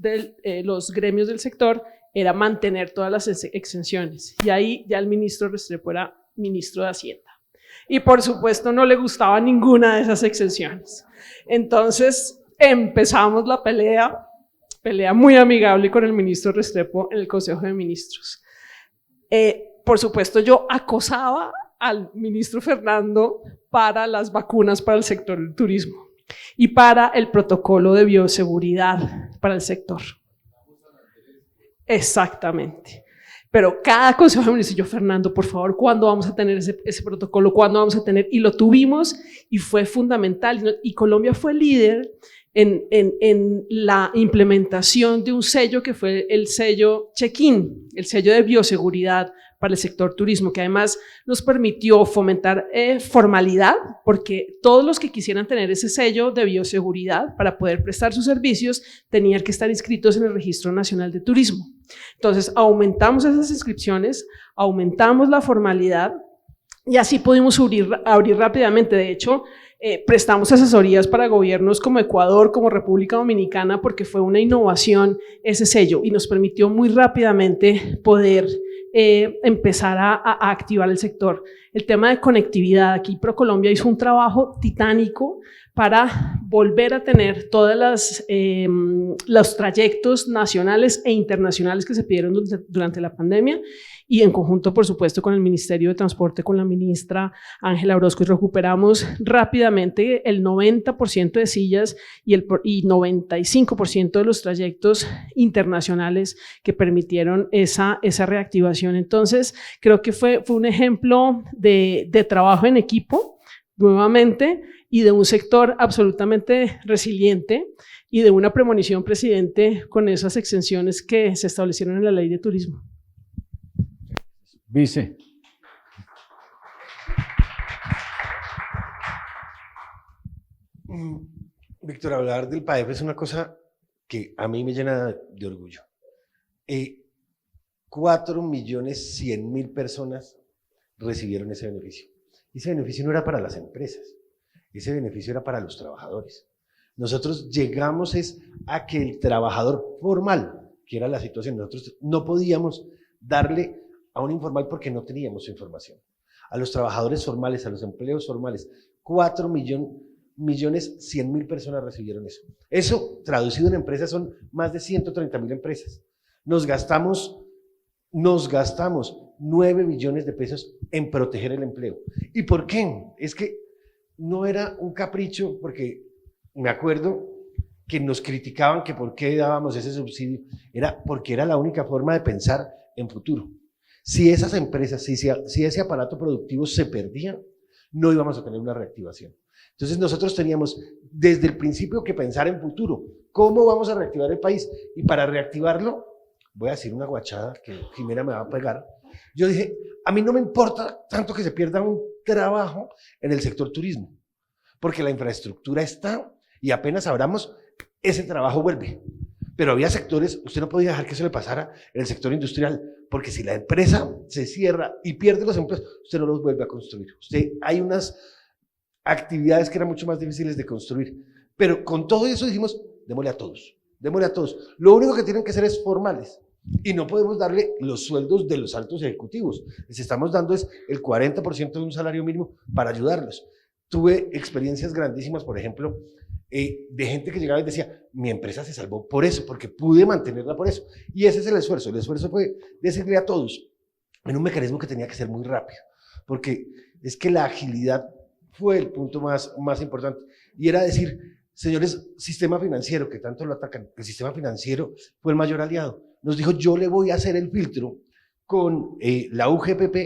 los gremios del sector era mantener todas las exenciones y ahí ya el ministro Restrepo era ministro de Hacienda y por supuesto no le gustaba ninguna de esas exenciones. Entonces empezamos la pelea muy amigable con el ministro Restrepo en el Consejo de Ministros. Por supuesto, yo acosaba al ministro Fernando para las vacunas para el sector del turismo y para el protocolo de bioseguridad para el sector. Exactamente. Pero cada consejo de ministro, yo, Fernando, por favor, ¿cuándo vamos a tener ese protocolo? ¿Cuándo vamos a tener? Y lo tuvimos y fue fundamental. Y Colombia fue líder en la implementación de un sello que fue el sello Check-in, el sello de bioseguridad para el sector turismo, que además nos permitió fomentar formalidad, porque todos los que quisieran tener ese sello de bioseguridad para poder prestar sus servicios tenían que estar inscritos en el Registro Nacional de Turismo. Entonces, aumentamos esas inscripciones, aumentamos la formalidad y así pudimos abrir rápidamente. De hecho, prestamos asesorías para gobiernos como Ecuador, como República Dominicana, porque fue una innovación ese sello y nos permitió muy rápidamente poder empezar a activar el sector. El tema de conectividad, aquí ProColombia hizo un trabajo titánico para volver a tener todos los trayectos nacionales e internacionales que se pidieron durante la pandemia, y en conjunto, por supuesto, con el Ministerio de Transporte, con la ministra Ángela Orozco, y recuperamos rápidamente el 90% de sillas y 95% de los trayectos internacionales que permitieron esa reactivación. Entonces, creo que fue un ejemplo de trabajo en equipo, nuevamente, y de un sector absolutamente resiliente y de una premonición, presidente, con esas exenciones que se establecieron en la Ley de Turismo. Vice. Víctor, hablar del PAEF es una cosa que a mí me llena de orgullo. 4.100.000 personas recibieron ese beneficio. Ese beneficio no era para las empresas, ese beneficio era para los trabajadores. Nosotros llegamos a que el trabajador formal, que era la situación, nosotros no podíamos darle a un informal porque no teníamos información. A los trabajadores formales, a los empleos formales, 4.100.000 personas recibieron eso. Eso, traducido en empresas, son más de 130.000 empresas. Nos gastamos 9 billones de pesos en proteger el empleo. ¿Y por qué? Es que no era un capricho, porque me acuerdo que nos criticaban que por qué dábamos ese subsidio, era porque era la única forma de pensar en futuro. Si esas empresas, si ese aparato productivo se perdía, no íbamos a tener una reactivación. Entonces nosotros teníamos desde el principio que pensar en futuro. ¿Cómo vamos a reactivar el país? Y para reactivarlo, voy a decir una guachada que Jimena me va a pegar. Yo dije, a mí no me importa tanto que se pierda un trabajo en el sector turismo, porque la infraestructura está y apenas abramos, ese trabajo vuelve. Pero había sectores, usted no podía dejar que eso le pasara en el sector industrial, porque si la empresa se cierra y pierde los empleos, usted no los vuelve a construir. Hay unas actividades que eran mucho más difíciles de construir. Pero con todo eso dijimos, démosle a todos, démosle a todos. Lo único que tienen que ser es formales. Y no podemos darle los sueldos de los altos ejecutivos. Les estamos dando es el 40% de un salario mínimo para ayudarlos. Tuve experiencias grandísimas, por ejemplo, de gente que llegaba y decía, mi empresa se salvó por eso, porque pude mantenerla por eso. Y ese es el esfuerzo. El esfuerzo fue decirle a todos en un mecanismo que tenía que ser muy rápido, porque es que la agilidad fue el punto más importante. Y era decir, señores, sistema financiero, que tanto lo atacan, el sistema financiero fue el mayor aliado. Nos dijo, yo le voy a hacer el filtro con la UGPP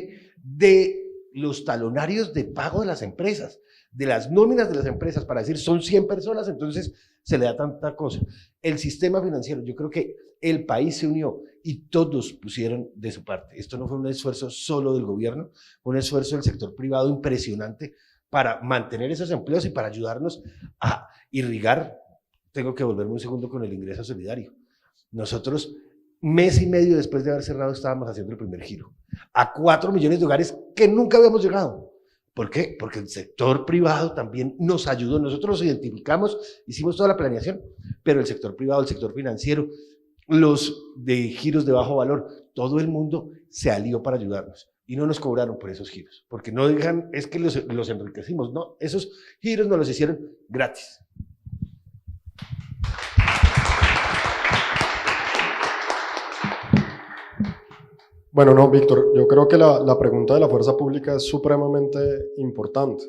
de los talonarios de pago de las empresas, de las nóminas de las empresas, para decir, son 100 personas, entonces se le da tanta cosa. El sistema financiero, yo creo que el país se unió y todos pusieron de su parte. Esto no fue un esfuerzo solo del gobierno, fue un esfuerzo del sector privado impresionante para mantener esos empleos y para ayudarnos a irrigar. Tengo que volverme un segundo con el ingreso solidario. Nosotros, mes y medio después de haber cerrado, estábamos haciendo el primer giro a 4 millones de hogares que nunca habíamos llegado. ¿Por qué? Porque el sector privado también nos ayudó. Nosotros los identificamos, hicimos toda la planeación, pero el sector privado, el sector financiero, los de giros de bajo valor, todo el mundo se alió para ayudarnos. Y no nos cobraron por esos giros, porque no digan, es que los enriquecimos. No, esos giros nos los hicieron gratis. Bueno, no, Víctor, yo creo que la pregunta de la fuerza pública es supremamente importante.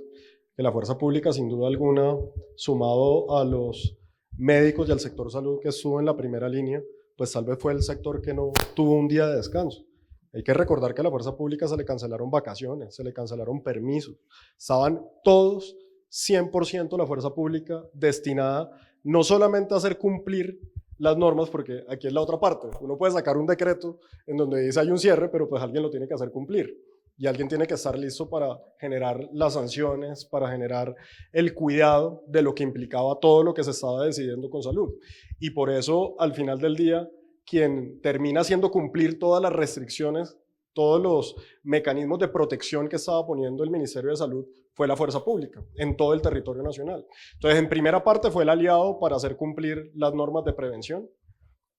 Que la fuerza pública, sin duda alguna, sumado a los médicos y al sector salud que estuvo en la primera línea, pues tal vez fue el sector que no tuvo un día de descanso. Hay que recordar que a la fuerza pública se le cancelaron vacaciones, se le cancelaron permisos. Estaban todos, 100% la fuerza pública destinada no solamente a hacer cumplir las normas, porque aquí es la otra parte. Uno puede sacar un decreto en donde dice hay un cierre, pero pues alguien lo tiene que hacer cumplir. Y alguien tiene que estar listo para generar las sanciones, para generar el cuidado de lo que implicaba todo lo que se estaba decidiendo con salud. Y por eso, al final del día, quien termina haciendo cumplir todas las restricciones, todos los mecanismos de protección que estaba poniendo el Ministerio de Salud fue la fuerza pública en todo el territorio nacional. Entonces, en primera parte fue el aliado para hacer cumplir las normas de prevención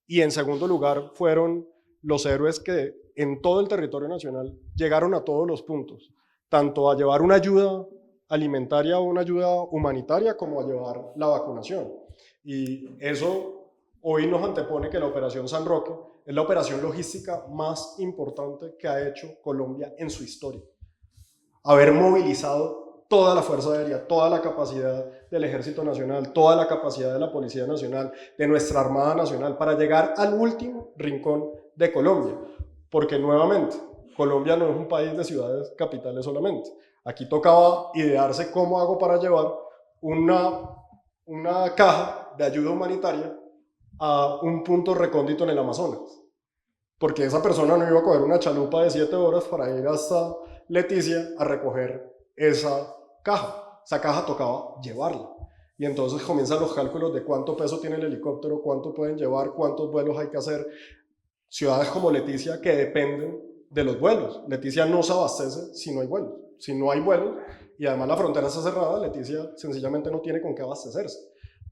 y en segundo lugar fueron los héroes que en todo el territorio nacional llegaron a todos los puntos, tanto a llevar una ayuda alimentaria o una ayuda humanitaria como a llevar la vacunación. Y eso hoy nos antepone que la Operación San Roque es la operación logística más importante que ha hecho Colombia en su historia. Haber movilizado toda la Fuerza Aérea, toda la capacidad del Ejército Nacional, toda la capacidad de la Policía Nacional, de nuestra Armada Nacional, para llegar al último rincón de Colombia. Porque nuevamente, Colombia no es un país de ciudades capitales solamente. Aquí tocaba idearse cómo hago para llevar una caja de ayuda humanitaria a un punto recóndito en el Amazonas. Porque esa persona no iba a coger una chalupa de 7 horas para ir hasta Leticia a recoger esa caja. Esa caja tocaba llevarla. Y entonces comienzan los cálculos de cuánto peso tiene el helicóptero, cuánto pueden llevar, cuántos vuelos hay que hacer. Ciudades como Leticia que dependen de los vuelos. Leticia no se abastece si no hay vuelos. Si no hay vuelos y además la frontera está cerrada, Leticia sencillamente no tiene con qué abastecerse.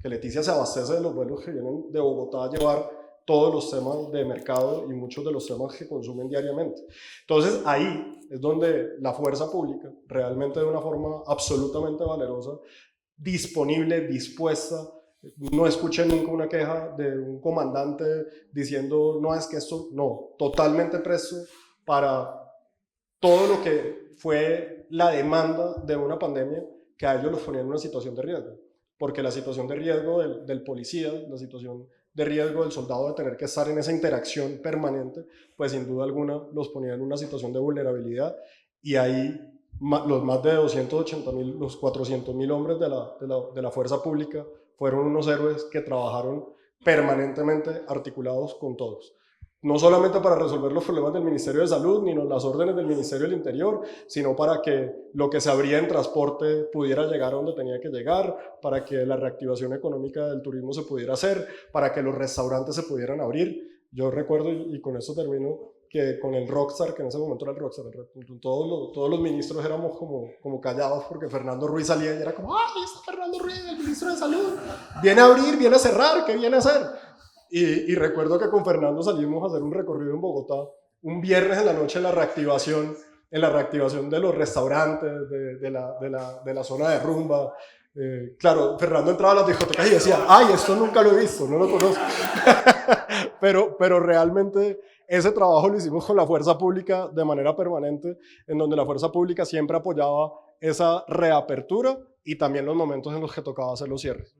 Que Leticia se abastece de los vuelos que vienen de Bogotá a llevar todos los temas de mercado y muchos de los temas que consumen diariamente. Entonces ahí es donde la fuerza pública, realmente de una forma absolutamente valerosa, disponible, dispuesta. No escuché nunca una queja de un comandante diciendo, no, es que esto, no, totalmente presto para todo lo que fue la demanda de una pandemia que a ellos los ponía en una situación de riesgo. Porque la situación de riesgo del policía, la situación de riesgo del soldado de tener que estar en esa interacción permanente, pues sin duda alguna los ponía en una situación de vulnerabilidad y ahí los más de 280.000, los 400.000 hombres de la fuerza pública fueron unos héroes que trabajaron permanentemente articulados con todos. No solamente para resolver los problemas del Ministerio de Salud, ni las órdenes del Ministerio del Interior, sino para que lo que se abría en transporte pudiera llegar a donde tenía que llegar, para que la reactivación económica del turismo se pudiera hacer, para que los restaurantes se pudieran abrir. Yo recuerdo, y con esto termino, que con el Rockstar, que en ese momento era el Rockstar, todos los ministros éramos como callados porque Fernando Ruiz salía y era como, ¡ay, está Fernando Ruiz, el ministro de Salud! Viene a abrir, viene a cerrar, ¿qué viene a hacer? Y recuerdo que con Fernando salimos a hacer un recorrido en Bogotá, un viernes en la noche en la reactivación de los restaurantes, de la zona de rumba. Claro, Fernando entraba a las discotecas y decía, ¡ay, esto nunca lo he visto, no lo conozco! pero realmente ese trabajo lo hicimos con la fuerza pública de manera permanente, en donde la fuerza pública siempre apoyaba esa reapertura y también los momentos en los que tocaba hacer los cierres.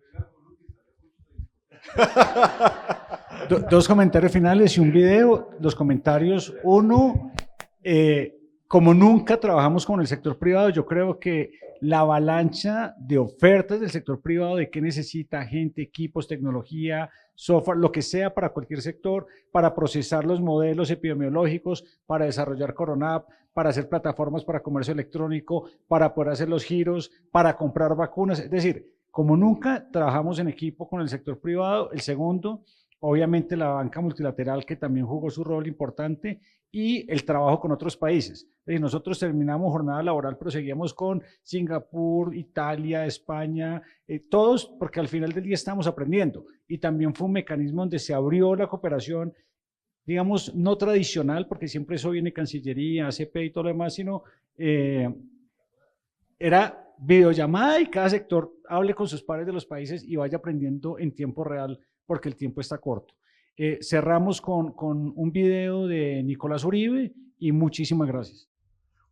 Dos comentarios finales y un video. Los comentarios, uno, como nunca trabajamos con el sector privado, yo creo que la avalancha de ofertas del sector privado de qué necesita gente, equipos, tecnología, software, lo que sea para cualquier sector, para procesar los modelos epidemiológicos, para desarrollar CoronaApp, para hacer plataformas para comercio electrónico, para poder hacer los giros, para comprar vacunas. Es decir, como nunca trabajamos en equipo con el sector privado. El segundo, obviamente la banca multilateral que también jugó su rol importante y el trabajo con otros países. Nosotros terminamos jornada laboral, pero seguíamos con Singapur, Italia, España, todos, porque al final del día estamos aprendiendo. Y también fue un mecanismo donde se abrió la cooperación, digamos, no tradicional, porque siempre eso viene Cancillería, ACP y todo lo demás, sino era videollamada y cada sector hable con sus pares de los países y vaya aprendiendo en tiempo real, porque el tiempo está corto. Cerramos con un video de Nicolás Uribe y muchísimas gracias.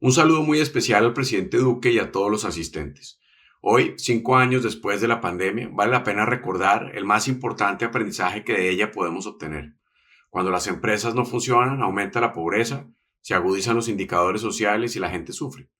Un saludo muy especial al presidente Duque y a todos los asistentes. Hoy, 5 años después de la pandemia, vale la pena recordar el más importante aprendizaje que de ella podemos obtener. Cuando las empresas no funcionan, aumenta la pobreza, se agudizan los indicadores sociales y la gente sufre.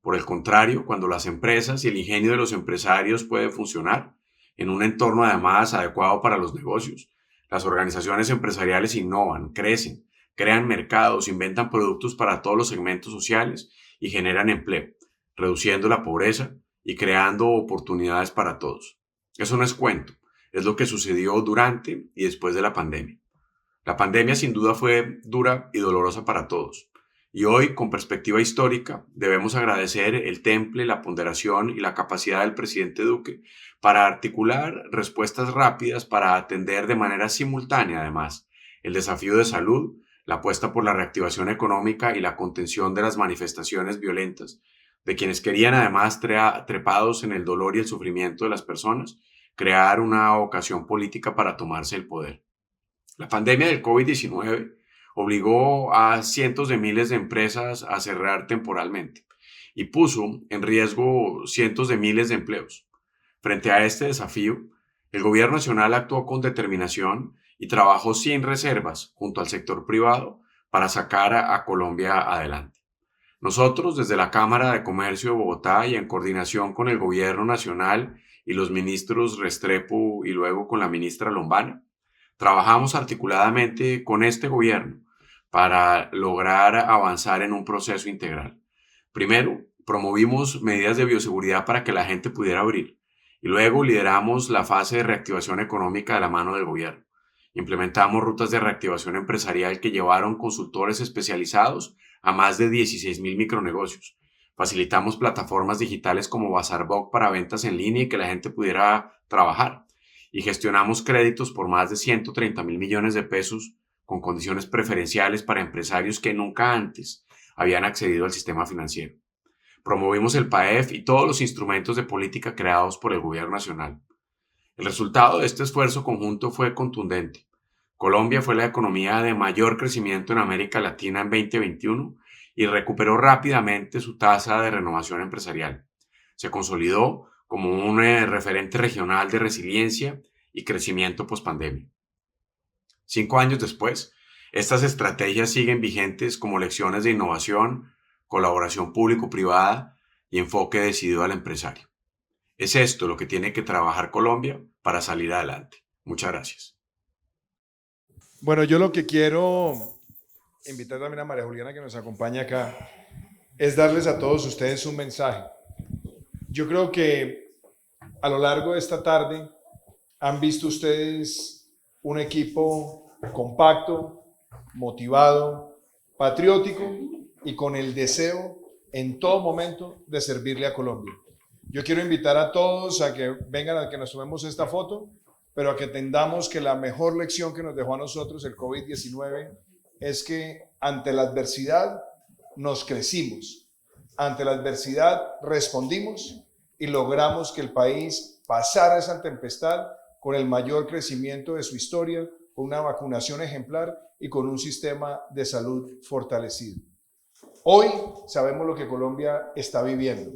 Por el contrario, cuando las empresas y el ingenio de los empresarios puede funcionar, en un entorno además adecuado para los negocios, las organizaciones empresariales innovan, crecen, crean mercados, inventan productos para todos los segmentos sociales y generan empleo, reduciendo la pobreza y creando oportunidades para todos. Eso no es cuento, es lo que sucedió durante y después de la pandemia. La pandemia sin duda fue dura y dolorosa para todos. Y hoy, con perspectiva histórica, debemos agradecer el temple, la ponderación y la capacidad del presidente Duque para articular respuestas rápidas para atender de manera simultánea, además, el desafío de salud, la apuesta por la reactivación económica y la contención de las manifestaciones violentas, de quienes querían, además, trepados en el dolor y el sufrimiento de las personas, crear una ocasión política para tomarse el poder. La pandemia del COVID-19 obligó a cientos de miles de empresas a cerrar temporalmente y puso en riesgo cientos de miles de empleos. Frente a este desafío, el gobierno nacional actuó con determinación y trabajó sin reservas junto al sector privado para sacar a Colombia adelante. Nosotros, desde la Cámara de Comercio de Bogotá y en coordinación con el gobierno nacional y los ministros Restrepo y luego con la ministra Lombana, trabajamos articuladamente con este gobierno para lograr avanzar en un proceso integral. Primero, promovimos medidas de bioseguridad para que la gente pudiera abrir y luego lideramos la fase de reactivación económica de la mano del gobierno. Implementamos rutas de reactivación empresarial que llevaron consultores especializados a más de 16,000 micronegocios. Facilitamos plataformas digitales como Bazarboc para ventas en línea y que la gente pudiera trabajar. Y gestionamos créditos por más de 130,000 millones de pesos con condiciones preferenciales para empresarios que nunca antes habían accedido al sistema financiero. Promovimos el PAEF y todos los instrumentos de política creados por el gobierno nacional. El resultado de este esfuerzo conjunto fue contundente. Colombia fue la economía de mayor crecimiento en América Latina en 2021 y recuperó rápidamente su tasa de renovación empresarial. Se consolidó como un referente regional de resiliencia y crecimiento pospandemia. 5 años después, estas estrategias siguen vigentes como lecciones de innovación, colaboración público-privada y enfoque decidido al empresario. Es esto lo que tiene que trabajar Colombia para salir adelante. Muchas gracias. Bueno, yo lo que quiero invitar también a María Juliana que nos acompaña acá es darles a todos ustedes un mensaje. Yo creo que a lo largo de esta tarde han visto ustedes un equipo compacto, motivado, patriótico y con el deseo en todo momento de servirle a Colombia. Yo quiero invitar a todos a que vengan a que nos tomemos esta foto, pero a que entendamos que la mejor lección que nos dejó a nosotros el COVID-19 es que ante la adversidad nos crecimos, ante la adversidad respondimos y logramos que el país pasara esa tempestad con el mayor crecimiento de su historia, con una vacunación ejemplar y con un sistema de salud fortalecido. Hoy sabemos lo que Colombia está viviendo.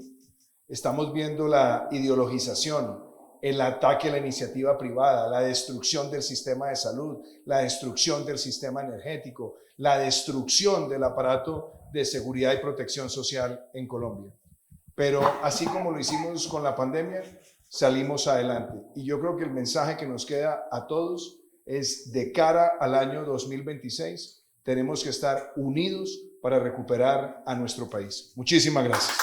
Estamos viendo la ideologización, el ataque a la iniciativa privada, la destrucción del sistema de salud, la destrucción del sistema energético, la destrucción del aparato de seguridad y protección social en Colombia. Pero así como lo hicimos con la pandemia, salimos adelante. Y yo creo que el mensaje que nos queda a todos es de cara al año 2026, tenemos que estar unidos para recuperar a nuestro país. Muchísimas gracias.